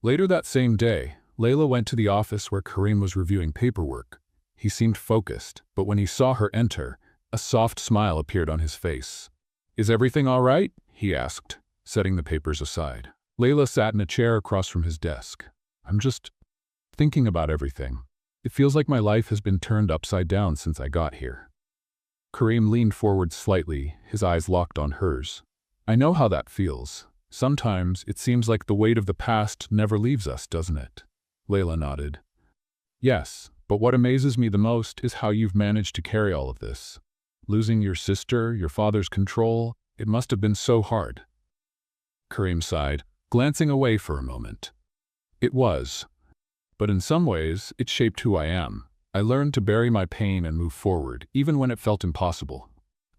Later that same day, Layla went to the office where Kareem was reviewing paperwork. He seemed focused, but when he saw her enter, a soft smile appeared on his face. "Is everything all right?" he asked, setting the papers aside. Layla sat in a chair across from his desk. "I'm just thinking about everything. It feels like my life has been turned upside down since I got here." Kareem leaned forward slightly, his eyes locked on hers. "I know how that feels. Sometimes it seems like the weight of the past never leaves us, doesn't it?" Layla nodded. "Yes, but what amazes me the most is how you've managed to carry all of this. Losing your sister, your father's control, it must have been so hard." Kareem sighed, glancing away for a moment. "It was. But in some ways, it shaped who I am. I learned to bury my pain and move forward, even when it felt impossible."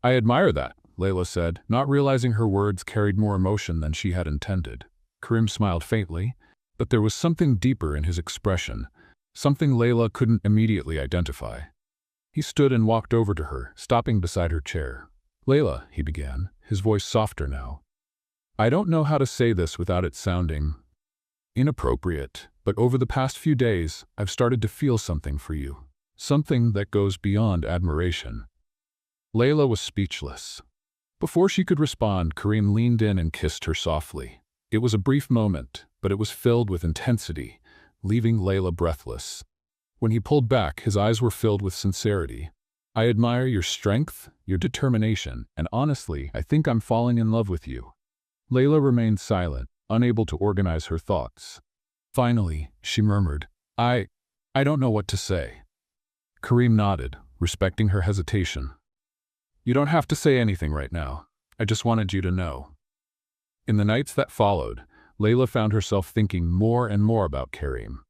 "I admire that," Layla said, not realizing her words carried more emotion than she had intended. Kareem smiled faintly, but there was something deeper in his expression, something Layla couldn't immediately identify. He stood and walked over to her, stopping beside her chair. "Layla," he began, his voice softer now. "I don't know how to say this without it sounding inappropriate, but over the past few days, I've started to feel something for you. Something that goes beyond admiration." Layla was speechless. Before she could respond, Kareem leaned in and kissed her softly. It was a brief moment, but it was filled with intensity, leaving Layla breathless. When he pulled back, his eyes were filled with sincerity. "I admire your strength, your determination, and honestly, I think I'm falling in love with you." Layla remained silent, unable to organize her thoughts. Finally, she murmured, I don't know what to say." Kareem nodded, respecting her hesitation. "You don't have to say anything right now. I just wanted you to know." In the nights that followed, Layla found herself thinking more and more about Kareem.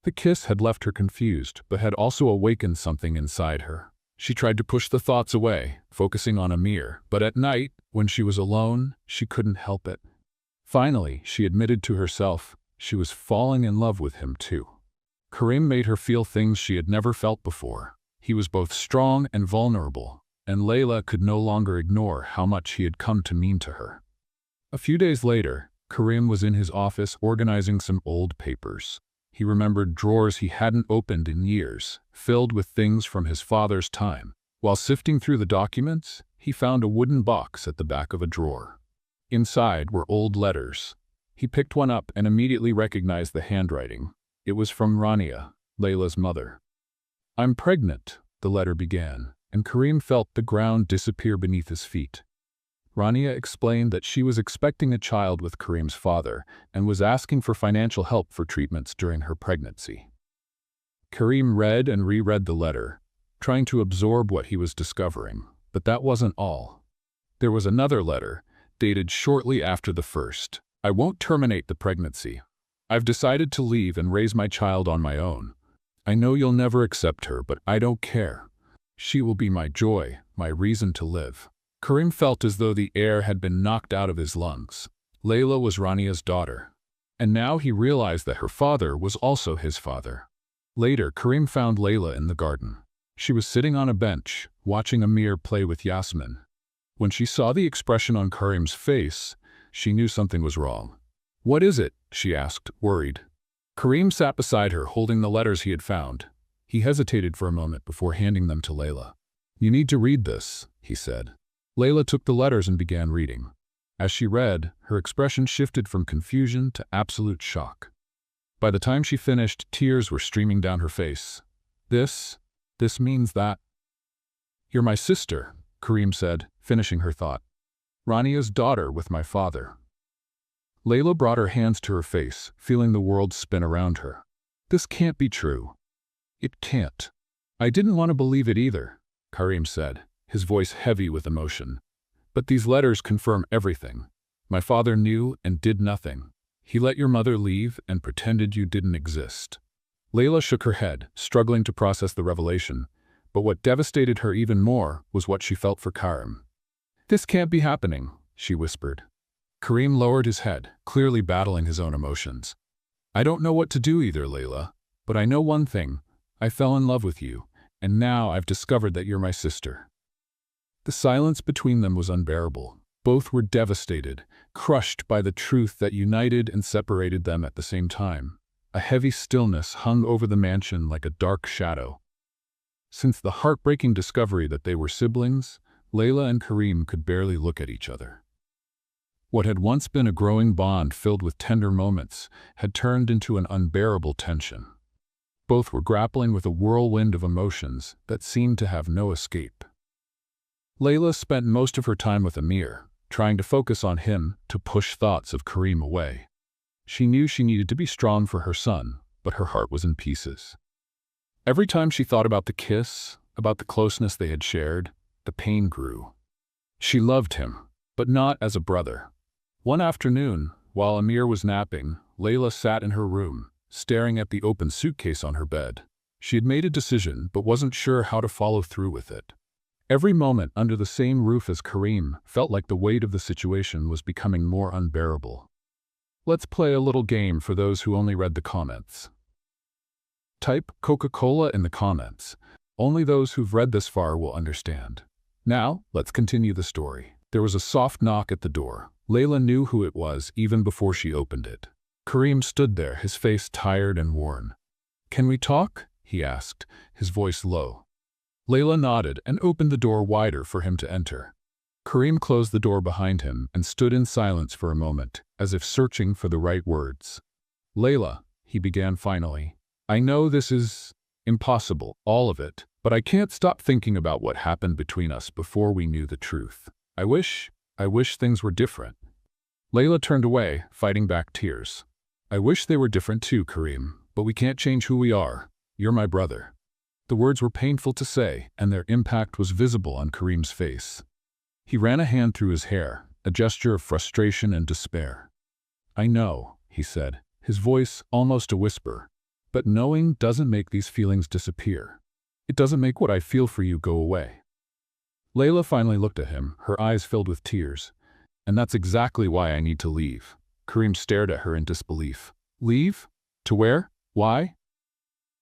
The kiss had left her confused, but had also awakened something inside her. She tried to push the thoughts away, focusing on Amir, but at night, when she was alone, she couldn't help it. Finally, she admitted to herself she was falling in love with him too. Kareem made her feel things she had never felt before. He was both strong and vulnerable, and Layla could no longer ignore how much he had come to mean to her. A few days later, Kareem was in his office organizing some old papers. He remembered drawers he hadn't opened in years, filled with things from his father's time. While sifting through the documents, he found a wooden box at the back of a drawer. Inside were old letters. He picked one up and immediately recognized the handwriting. It was from Rania, Layla's mother. "I'm pregnant," the letter began, and Karim felt the ground disappear beneath his feet. Rania explained that she was expecting a child with Karim's father and was asking for financial help for treatments during her pregnancy. Karim read and reread the letter, trying to absorb what he was discovering, but that wasn't all. There was another letter, dated shortly after the first. "I won't terminate the pregnancy. I've decided to leave and raise my child on my own. I know you'll never accept her, but I don't care. She will be my joy, my reason to live." Karim felt as though the air had been knocked out of his lungs. Layla was Rania's daughter, and now he realized that her father was also his father. Later, Karim found Layla in the garden. She was sitting on a bench, watching Amir play with Yasmin. When she saw the expression on Karim's face, she knew something was wrong. "What is it?" she asked, worried. Karim sat beside her, holding the letters he had found. He hesitated for a moment before handing them to Layla. "You need to read this," he said. Layla took the letters and began reading. As she read, her expression shifted from confusion to absolute shock. By the time she finished, tears were streaming down her face. This means that—" "You're my sister," Karim said, finishing her thought. "Rania's daughter with my father." Layla brought her hands to her face, feeling the world spin around her. "This can't be true. It can't." "I didn't want to believe it either," Karim said, his voice heavy with emotion. "But these letters confirm everything. My father knew and did nothing. He let your mother leave and pretended you didn't exist." Layla shook her head, struggling to process the revelation, but what devastated her even more was what she felt for Karim. "This can't be happening," she whispered. Karim lowered his head, clearly battling his own emotions. "I don't know what to do either, Layla, but I know one thing. I fell in love with you, and now I've discovered that you're my sister." The silence between them was unbearable. Both were devastated, crushed by the truth that united and separated them at the same time. A heavy stillness hung over the mansion like a dark shadow. Since the heartbreaking discovery that they were siblings, Layla and Karim could barely look at each other. What had once been a growing bond filled with tender moments had turned into an unbearable tension. Both were grappling with a whirlwind of emotions that seemed to have no escape. Layla spent most of her time with Amir, trying to focus on him to push thoughts of Karim away. She knew she needed to be strong for her son, but her heart was in pieces. Every time she thought about the kiss, about the closeness they had shared, the pain grew. She loved him, but not as a brother. One afternoon, while Amir was napping, Layla sat in her room, staring at the open suitcase on her bed. She had made a decision, but wasn't sure how to follow through with it. Every moment under the same roof as Karim felt like the weight of the situation was becoming more unbearable. Let's play a little game for those who only read the comments. Type Coca-Cola in the comments. Only those who've read this far will understand. Now, let's continue the story. There was a soft knock at the door. Layla knew who it was even before she opened it. Karim stood there, his face tired and worn. "Can we talk?" he asked, his voice low. Layla nodded and opened the door wider for him to enter. Karim closed the door behind him and stood in silence for a moment, as if searching for the right words. "Layla," he began finally, "I know this is impossible, all of it, but I can't stop thinking about what happened between us before we knew the truth. I wish things were different." Layla turned away, fighting back tears. "I wish they were different too, Karim, but we can't change who we are. You're my brother." The words were painful to say, and their impact was visible on Karim's face. He ran a hand through his hair, a gesture of frustration and despair. "I know," he said, his voice almost a whisper, "but knowing doesn't make these feelings disappear. It doesn't make what I feel for you go away." Layla finally looked at him, her eyes filled with tears. "And that's exactly why I need to leave." Karim stared at her in disbelief. "Leave? To where? Why?"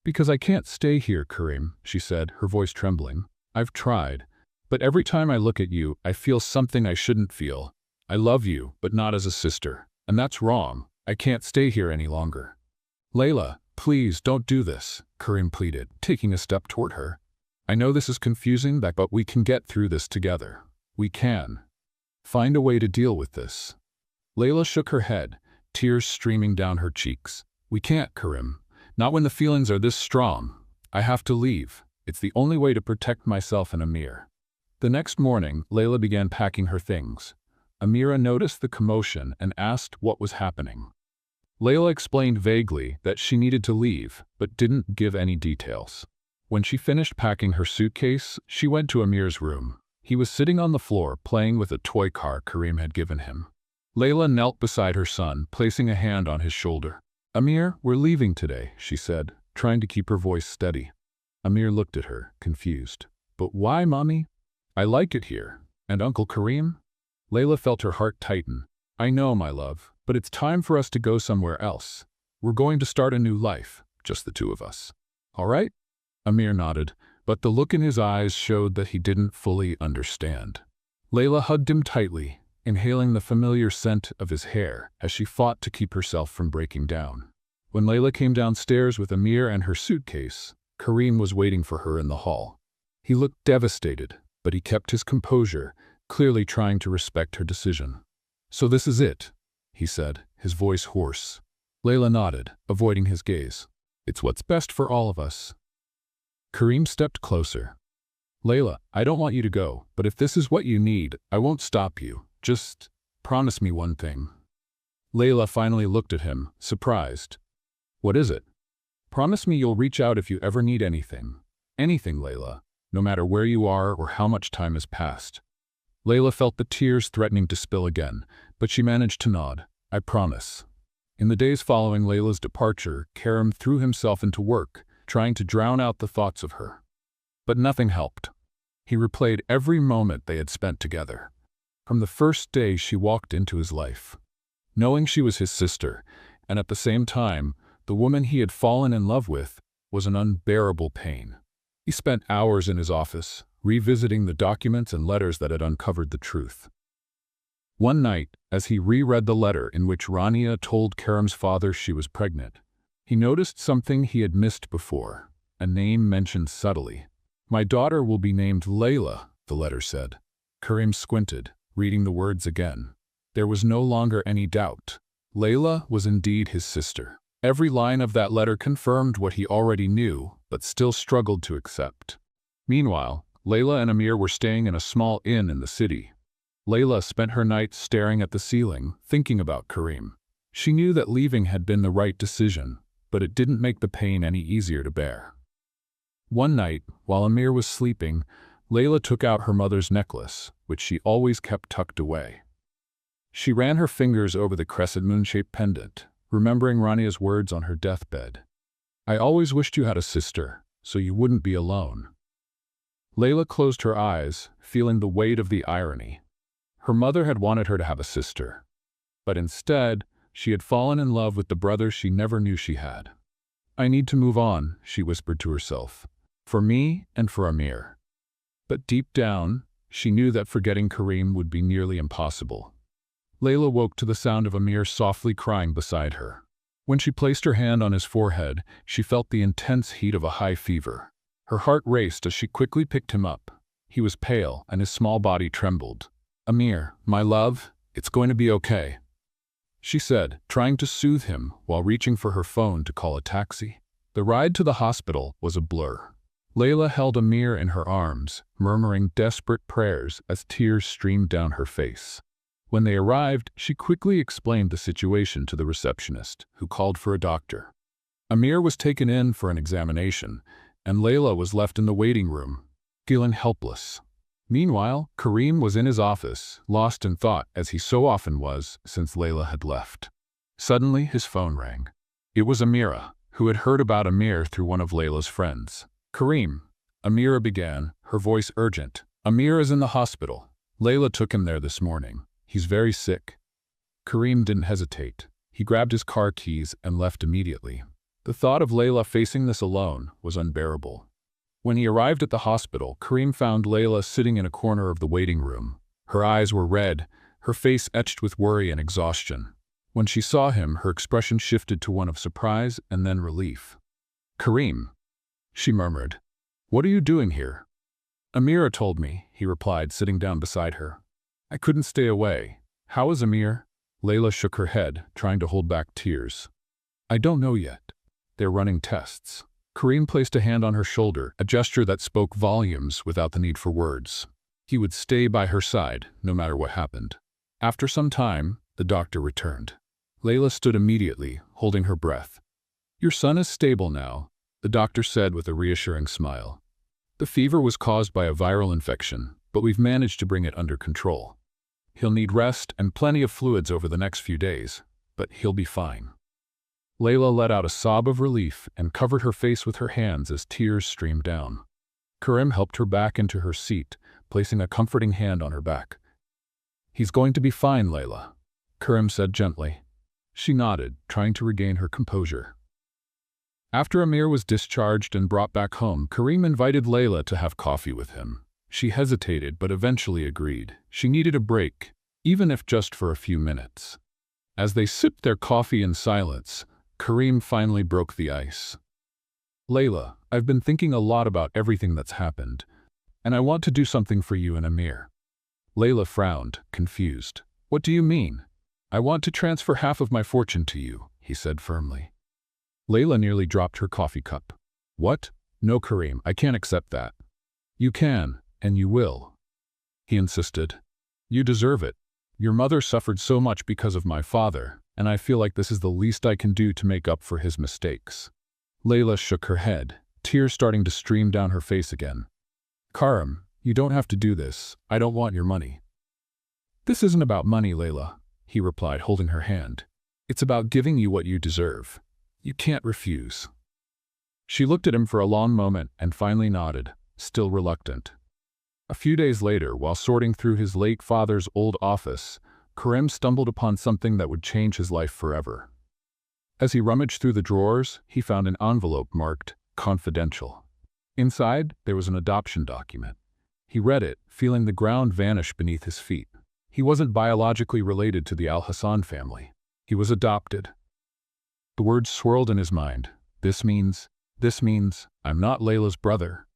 "Because I can't stay here, Karim," she said, her voice trembling. "I've tried, but every time I look at you, I feel something I shouldn't feel. I love you, but not as a sister, and that's wrong. I can't stay here any longer." "Layla, please don't do this," Karim pleaded, taking a step toward her. I know this is confusing, but we can get through this together. We can. Find a way to deal with this. Layla shook her head, tears streaming down her cheeks. We can't, Karim. Not when the feelings are this strong. I have to leave. It's the only way to protect myself and Amir. The next morning, Layla began packing her things. Amira noticed the commotion and asked what was happening. Layla explained vaguely that she needed to leave, but didn't give any details. When she finished packing her suitcase, she went to Amir's room. He was sitting on the floor playing with a toy car Karim had given him. Layla knelt beside her son, placing a hand on his shoulder. Amir, we're leaving today, she said, trying to keep her voice steady. Amir looked at her, confused. But why, Mommy? I like it here. And Uncle Karim? Layla felt her heart tighten. I know, my love, but it's time for us to go somewhere else. We're going to start a new life, just the two of us. All right? Amir nodded, but the look in his eyes showed that he didn't fully understand. Layla hugged him tightly, inhaling the familiar scent of his hair as she fought to keep herself from breaking down. When Layla came downstairs with Amir and her suitcase, Karim was waiting for her in the hall. He looked devastated, but he kept his composure, clearly trying to respect her decision. So this is it, he said, his voice hoarse. Layla nodded, avoiding his gaze. It's what's best for all of us. Karim stepped closer. Layla, I don't want you to go, but if this is what you need, I won't stop you. Just promise me one thing. Layla finally looked at him, surprised. What is it? Promise me you'll reach out if you ever need anything. Anything, Layla, no matter where you are or how much time has passed. Layla felt the tears threatening to spill again, but she managed to nod. I promise. In the days following Layla's departure, Karim threw himself into work, trying to drown out the thoughts of her. But nothing helped. He replayed every moment they had spent together. From the first day she walked into his life. Knowing she was his sister, and at the same time, the woman he had fallen in love with, was an unbearable pain. He spent hours in his office, revisiting the documents and letters that had uncovered the truth. One night, as he reread the letter in which Rania told Karim's father she was pregnant, he noticed something he had missed before, a name mentioned subtly. My daughter will be named Layla, the letter said. Karim squinted, reading the words again. There was no longer any doubt. Layla was indeed his sister. Every line of that letter confirmed what he already knew, but still struggled to accept. Meanwhile, Layla and Amir were staying in a small inn in the city. Layla spent her nights staring at the ceiling, thinking about Karim. She knew that leaving had been the right decision, but it didn't make the pain any easier to bear. One night, while Amir was sleeping, Layla took out her mother's necklace, which she always kept tucked away. She ran her fingers over the crescent moon-shaped pendant, remembering Rania's words on her deathbed. I always wished you had a sister, so you wouldn't be alone. Layla closed her eyes, feeling the weight of the irony. Her mother had wanted her to have a sister, but instead, she had fallen in love with the brother she never knew she had. I need to move on, she whispered to herself, for me and for Amir. But deep down, she knew that forgetting Karim would be nearly impossible. Layla woke to the sound of Amir softly crying beside her. When she placed her hand on his forehead, she felt the intense heat of a high fever. Her heart raced as she quickly picked him up. He was pale, and his small body trembled. Amir, my love, it's going to be okay, she said, trying to soothe him while reaching for her phone to call a taxi. The ride to the hospital was a blur. Layla held Amir in her arms, murmuring desperate prayers as tears streamed down her face. When they arrived, she quickly explained the situation to the receptionist, who called for a doctor. Amir was taken in for an examination, and Layla was left in the waiting room, feeling helpless. Meanwhile, Karim was in his office, lost in thought as he so often was since Layla had left. Suddenly, his phone rang. It was Amira, who had heard about Amir through one of Layla's friends. Karim, Amira began, her voice urgent. Amir is in the hospital. Layla took him there this morning. He's very sick. Karim didn't hesitate. He grabbed his car keys and left immediately. The thought of Layla facing this alone was unbearable. When he arrived at the hospital, Karim found Layla sitting in a corner of the waiting room. Her eyes were red, her face etched with worry and exhaustion. When she saw him, her expression shifted to one of surprise and then relief. Karim, she murmured. "What are you doing here?" "Amira told me," he replied, sitting down beside her. "I couldn't stay away." "How is Amir?" Layla shook her head, trying to hold back tears. "I don't know yet. They're running tests." Kareem placed a hand on her shoulder, a gesture that spoke volumes without the need for words. He would stay by her side, no matter what happened. After some time, the doctor returned. Layla stood immediately, holding her breath. "Your son is stable now," the doctor said with a reassuring smile. "The fever was caused by a viral infection, but we've managed to bring it under control. He'll need rest and plenty of fluids over the next few days, but he'll be fine." Layla let out a sob of relief and covered her face with her hands as tears streamed down. Karim helped her back into her seat, placing a comforting hand on her back. "He's going to be fine, Layla," Karim said gently. She nodded, trying to regain her composure. After Amir was discharged and brought back home, Karim invited Layla to have coffee with him. She hesitated but eventually agreed. She needed a break, even if just for a few minutes. As they sipped their coffee in silence, Karim finally broke the ice. "Layla, I've been thinking a lot about everything that's happened, and I want to do something for you and Amir." Layla frowned, confused. "What do you mean?" "I want to transfer half of my fortune to you," he said firmly. Layla nearly dropped her coffee cup. "What? No, Karim, I can't accept that." "You can, and you will," he insisted. "You deserve it. Your mother suffered so much because of my father, and I feel like this is the least I can do to make up for his mistakes." Layla shook her head, tears starting to stream down her face again. "Karim, you don't have to do this. I don't want your money." "This isn't about money, Layla," he replied, holding her hand. "It's about giving you what you deserve. You can't refuse." She looked at him for a long moment and finally nodded, still reluctant. A few days later, while sorting through his late father's old office, Karim stumbled upon something that would change his life forever. As he rummaged through the drawers, he found an envelope marked "Confidential." Inside, there was an adoption document. He read it, feeling the ground vanish beneath his feet. He wasn't biologically related to the Al-Hassan family. He was adopted. The words swirled in his mind. This means, I'm not Layla's brother.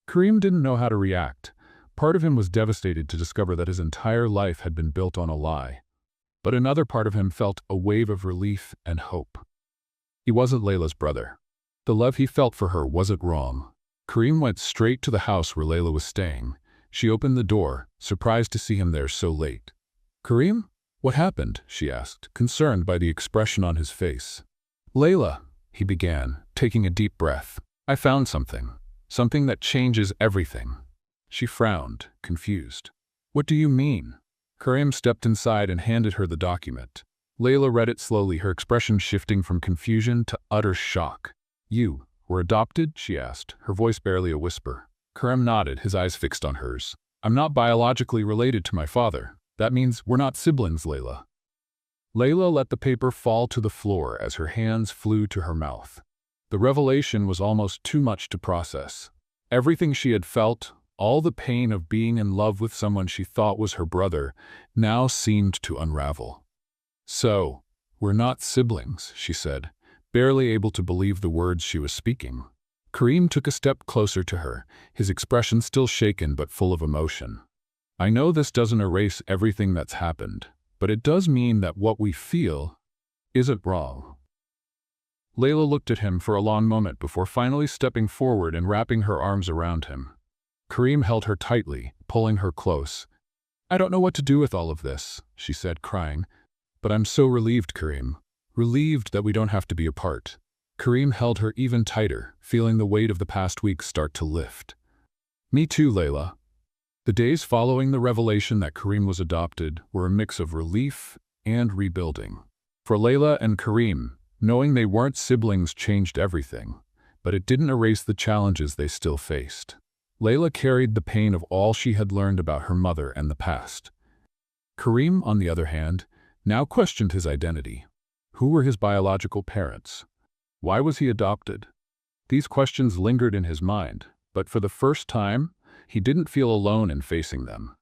Karim didn't know how to react. Part of him was devastated to discover that his entire life had been built on a lie. But another part of him felt a wave of relief and hope. He wasn't Layla's brother. The love he felt for her wasn't wrong. Karim went straight to the house where Layla was staying. She opened the door, surprised to see him there so late. "Karim? What happened?" she asked, concerned by the expression on his face. "Layla," he began, taking a deep breath. "I found something. Something that changes everything." She frowned, confused. "What do you mean?" Karim stepped inside and handed her the document. Layla read it slowly, her expression shifting from confusion to utter shock. "You were adopted?" she asked, her voice barely a whisper. Karim nodded, his eyes fixed on hers. "I'm not biologically related to my father. That means we're not siblings, Layla." Layla let the paper fall to the floor as her hands flew to her mouth. The revelation was almost too much to process. Everything she had felt, all the pain of being in love with someone she thought was her brother, now seemed to unravel. "So, we're not siblings," she said, barely able to believe the words she was speaking. Karim took a step closer to her, his expression still shaken but full of emotion. "I know this doesn't erase everything that's happened, but it does mean that what we feel isn't wrong." Layla looked at him for a long moment before finally stepping forward and wrapping her arms around him. Karim held her tightly, pulling her close. "I don't know what to do with all of this," she said, crying. "But I'm so relieved, Karim. Relieved that we don't have to be apart." Karim held her even tighter, feeling the weight of the past weeks start to lift. "Me too, Layla." The days following the revelation that Karim was adopted were a mix of relief and rebuilding. For Layla and Karim, knowing they weren't siblings changed everything, but it didn't erase the challenges they still faced. Layla carried the pain of all she had learned about her mother and the past. Karim, on the other hand, now questioned his identity. Who were his biological parents? Why was he adopted? These questions lingered in his mind, but for the first time, he didn't feel alone in facing them.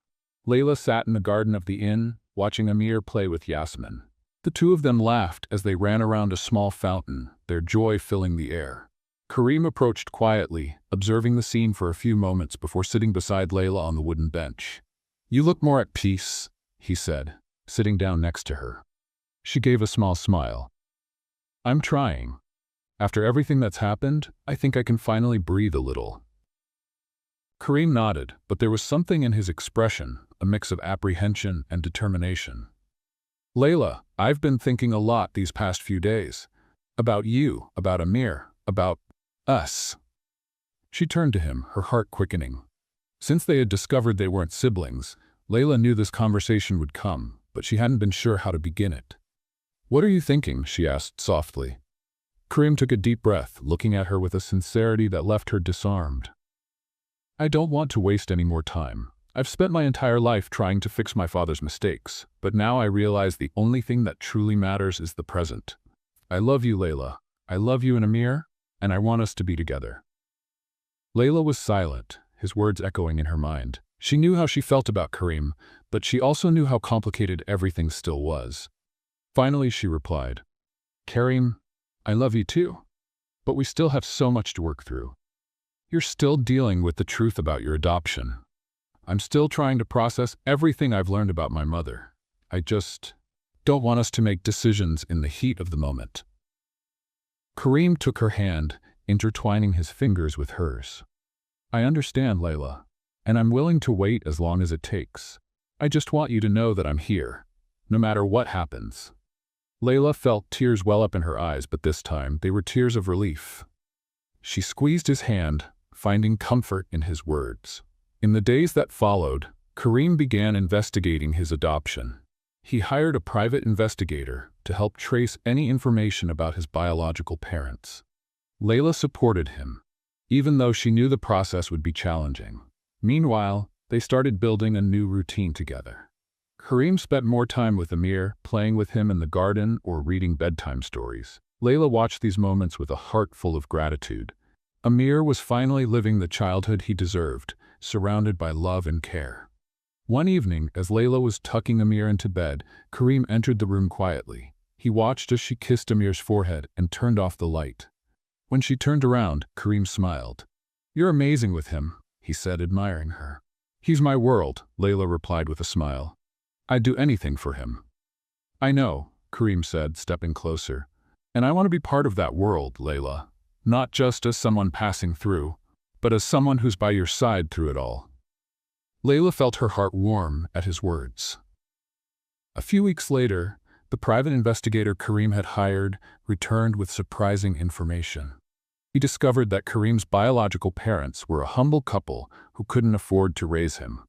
Layla sat in the garden of the inn, watching Amir play with Yasmin. The two of them laughed as they ran around a small fountain, their joy filling the air. Kareem approached quietly, observing the scene for a few moments before sitting beside Layla on the wooden bench. "You look more at peace," he said, sitting down next to her. She gave a small smile. "I'm trying. After everything that's happened, I think I can finally breathe a little." Kareem nodded, but there was something in his expression, a mix of apprehension and determination. "Layla, I've been thinking a lot these past few days. About you, about Amir, about us." She turned to him, her heart quickening. Since they had discovered they weren't siblings, Layla knew this conversation would come, but she hadn't been sure how to begin it. "What are you thinking?" she asked softly. Kareem took a deep breath, looking at her with a sincerity that left her disarmed. "I don't want to waste any more time. I've spent my entire life trying to fix my father's mistakes, but now I realize the only thing that truly matters is the present. I love you, Layla. I love you and Amir, and I want us to be together." Layla was silent, his words echoing in her mind. She knew how she felt about Kareem, but she also knew how complicated everything still was. Finally, she replied, "Kareem, I love you too, but we still have so much to work through. You're still dealing with the truth about your adoption. I'm still trying to process everything I've learned about my mother. I just don't want us to make decisions in the heat of the moment." Kareem took her hand, intertwining his fingers with hers. "I understand, Layla, and I'm willing to wait as long as it takes. I just want you to know that I'm here, no matter what happens." Layla felt tears well up in her eyes, but this time they were tears of relief. She squeezed his hand, finding comfort in his words. In the days that followed, Kareem began investigating his adoption. He hired a private investigator to help trace any information about his biological parents. Layla supported him, even though she knew the process would be challenging. Meanwhile, they started building a new routine together. Kareem spent more time with Amir, playing with him in the garden or reading bedtime stories. Layla watched these moments with a heart full of gratitude. Amir was finally living the childhood he deserved, surrounded by love and care. One evening, as Layla was tucking Amir into bed, Kareem entered the room quietly. He watched as she kissed Amir's forehead and turned off the light. When she turned around, Kareem smiled. "You're amazing with him," he said, admiring her. "He's my world," Layla replied with a smile. "I'd do anything for him." "I know," Kareem said, stepping closer. "And I want to be part of that world, Layla. Not just as someone passing through, but as someone who's by your side through it all." Layla felt her heart warm at his words. A few weeks later, the private investigator Kareem had hired returned with surprising information. He discovered that Kareem's biological parents were a humble couple who couldn't afford to raise him.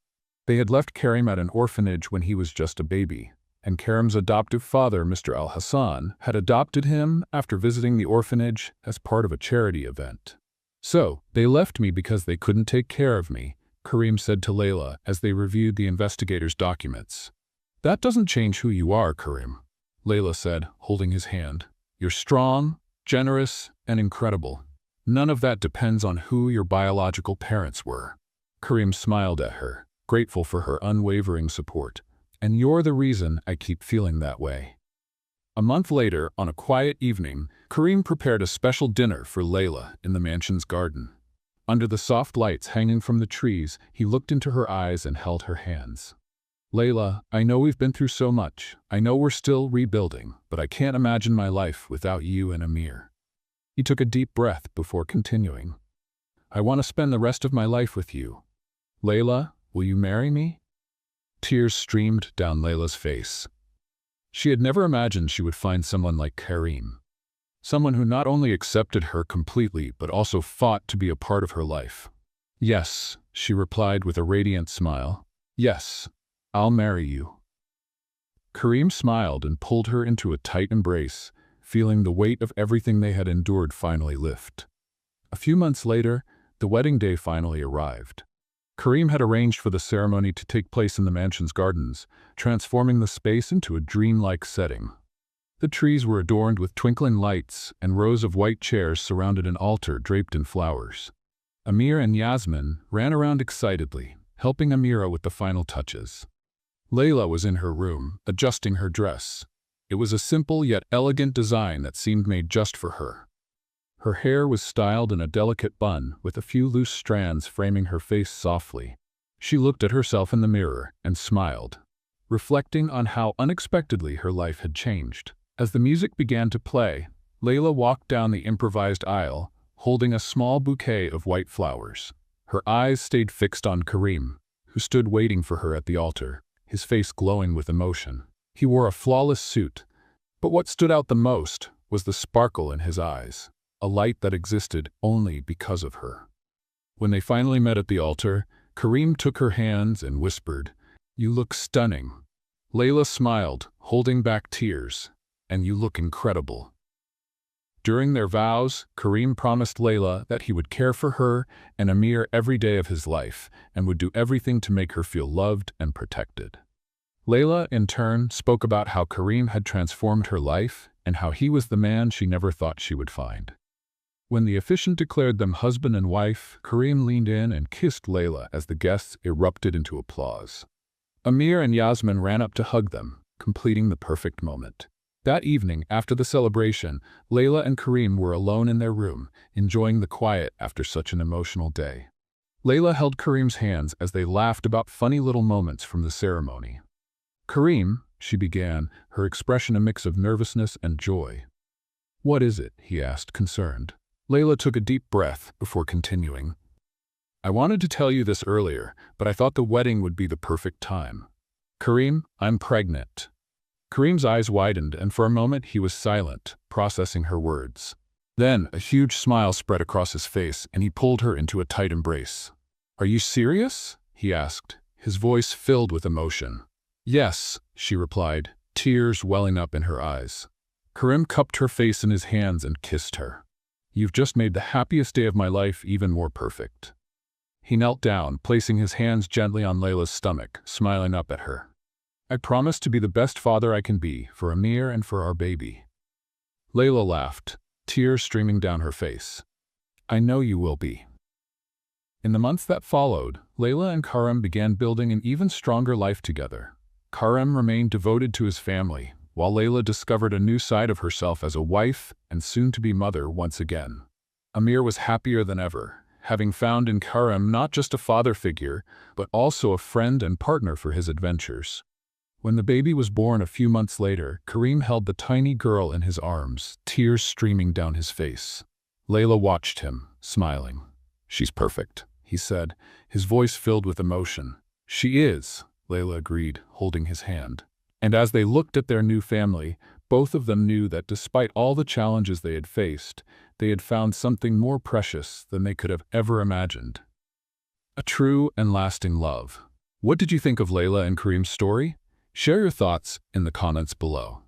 They had left Kareem at an orphanage when he was just a baby, and Kareem's adoptive father, Mr. Al-Hassan, had adopted him after visiting the orphanage as part of a charity event. "So, they left me because they couldn't take care of me," Kareem said to Layla as they reviewed the investigator's documents. "That doesn't change who you are, Kareem," Layla said, holding his hand. "You're strong, generous, and incredible. None of that depends on who your biological parents were." Kareem smiled at her, grateful for her unwavering support. "And you're the reason I keep feeling that way." A month later, on a quiet evening, Kareem prepared a special dinner for Layla in the mansion's garden. Under the soft lights hanging from the trees, he looked into her eyes and held her hands. "Layla, I know we've been through so much. I know we're still rebuilding, but I can't imagine my life without you and Amir." He took a deep breath before continuing. "I want to spend the rest of my life with you. Layla, will you marry me?" Tears streamed down Layla's face. She had never imagined she would find someone like Kareem. Someone who not only accepted her completely, but also fought to be a part of her life. "Yes," she replied with a radiant smile. "Yes, I'll marry you." Kareem smiled and pulled her into a tight embrace, feeling the weight of everything they had endured finally lift. A few months later, the wedding day finally arrived. Kareem had arranged for the ceremony to take place in the mansion's gardens, transforming the space into a dreamlike setting. The trees were adorned with twinkling lights, and rows of white chairs surrounded an altar draped in flowers. Amir and Yasmin ran around excitedly, helping Amira with the final touches. Layla was in her room, adjusting her dress. It was a simple yet elegant design that seemed made just for her. Her hair was styled in a delicate bun, with a few loose strands framing her face softly. She looked at herself in the mirror and smiled, reflecting on how unexpectedly her life had changed. As the music began to play, Layla walked down the improvised aisle, holding a small bouquet of white flowers. Her eyes stayed fixed on Karim, who stood waiting for her at the altar, his face glowing with emotion. He wore a flawless suit, but what stood out the most was the sparkle in his eyes, a light that existed only because of her. When they finally met at the altar, Karim took her hands and whispered, "You look stunning." Layla smiled, holding back tears, "And you look incredible." During their vows, Karim promised Layla that he would care for her and Amir every day of his life and would do everything to make her feel loved and protected. Layla, in turn, spoke about how Karim had transformed her life and how he was the man she never thought she would find. When the officiant declared them husband and wife, Karim leaned in and kissed Layla as the guests erupted into applause. Amir and Yasmin ran up to hug them, completing the perfect moment. That evening, after the celebration, Layla and Karim were alone in their room, enjoying the quiet after such an emotional day. Layla held Karim's hands as they laughed about funny little moments from the ceremony. "Karim," she began, her expression a mix of nervousness and joy. "What is it?" he asked, concerned. Layla took a deep breath before continuing. "I wanted to tell you this earlier, but I thought the wedding would be the perfect time. Karim, I'm pregnant." Karim's eyes widened, and for a moment he was silent, processing her words. Then a huge smile spread across his face, and he pulled her into a tight embrace. "Are you serious?" he asked, his voice filled with emotion. "Yes," she replied, tears welling up in her eyes. Karim cupped her face in his hands and kissed her. "You've just made the happiest day of my life even more perfect." He knelt down, placing his hands gently on Layla's stomach, smiling up at her. "I promise to be the best father I can be, for Amir and for our baby." Layla laughed, tears streaming down her face. "I know you will be." In the months that followed, Layla and Karim began building an even stronger life together. Karim remained devoted to his family, while Layla discovered a new side of herself as a wife and soon-to-be mother once again. Amir was happier than ever, having found in Karim not just a father figure, but also a friend and partner for his adventures. When the baby was born a few months later, Karim held the tiny girl in his arms, tears streaming down his face. Layla watched him, smiling. "She's perfect," he said, his voice filled with emotion. "She is," Layla agreed, holding his hand. And as they looked at their new family, both of them knew that despite all the challenges they had faced, they had found something more precious than they could have ever imagined. A true and lasting love. What did you think of Layla and Karim's story? Share your thoughts in the comments below.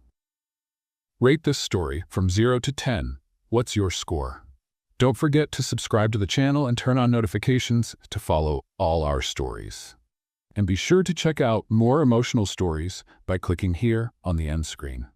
Rate this story from 0 to 10. What's your score? Don't forget to subscribe to the channel and turn on notifications to follow all our stories. And be sure to check out more emotional stories by clicking here on the end screen.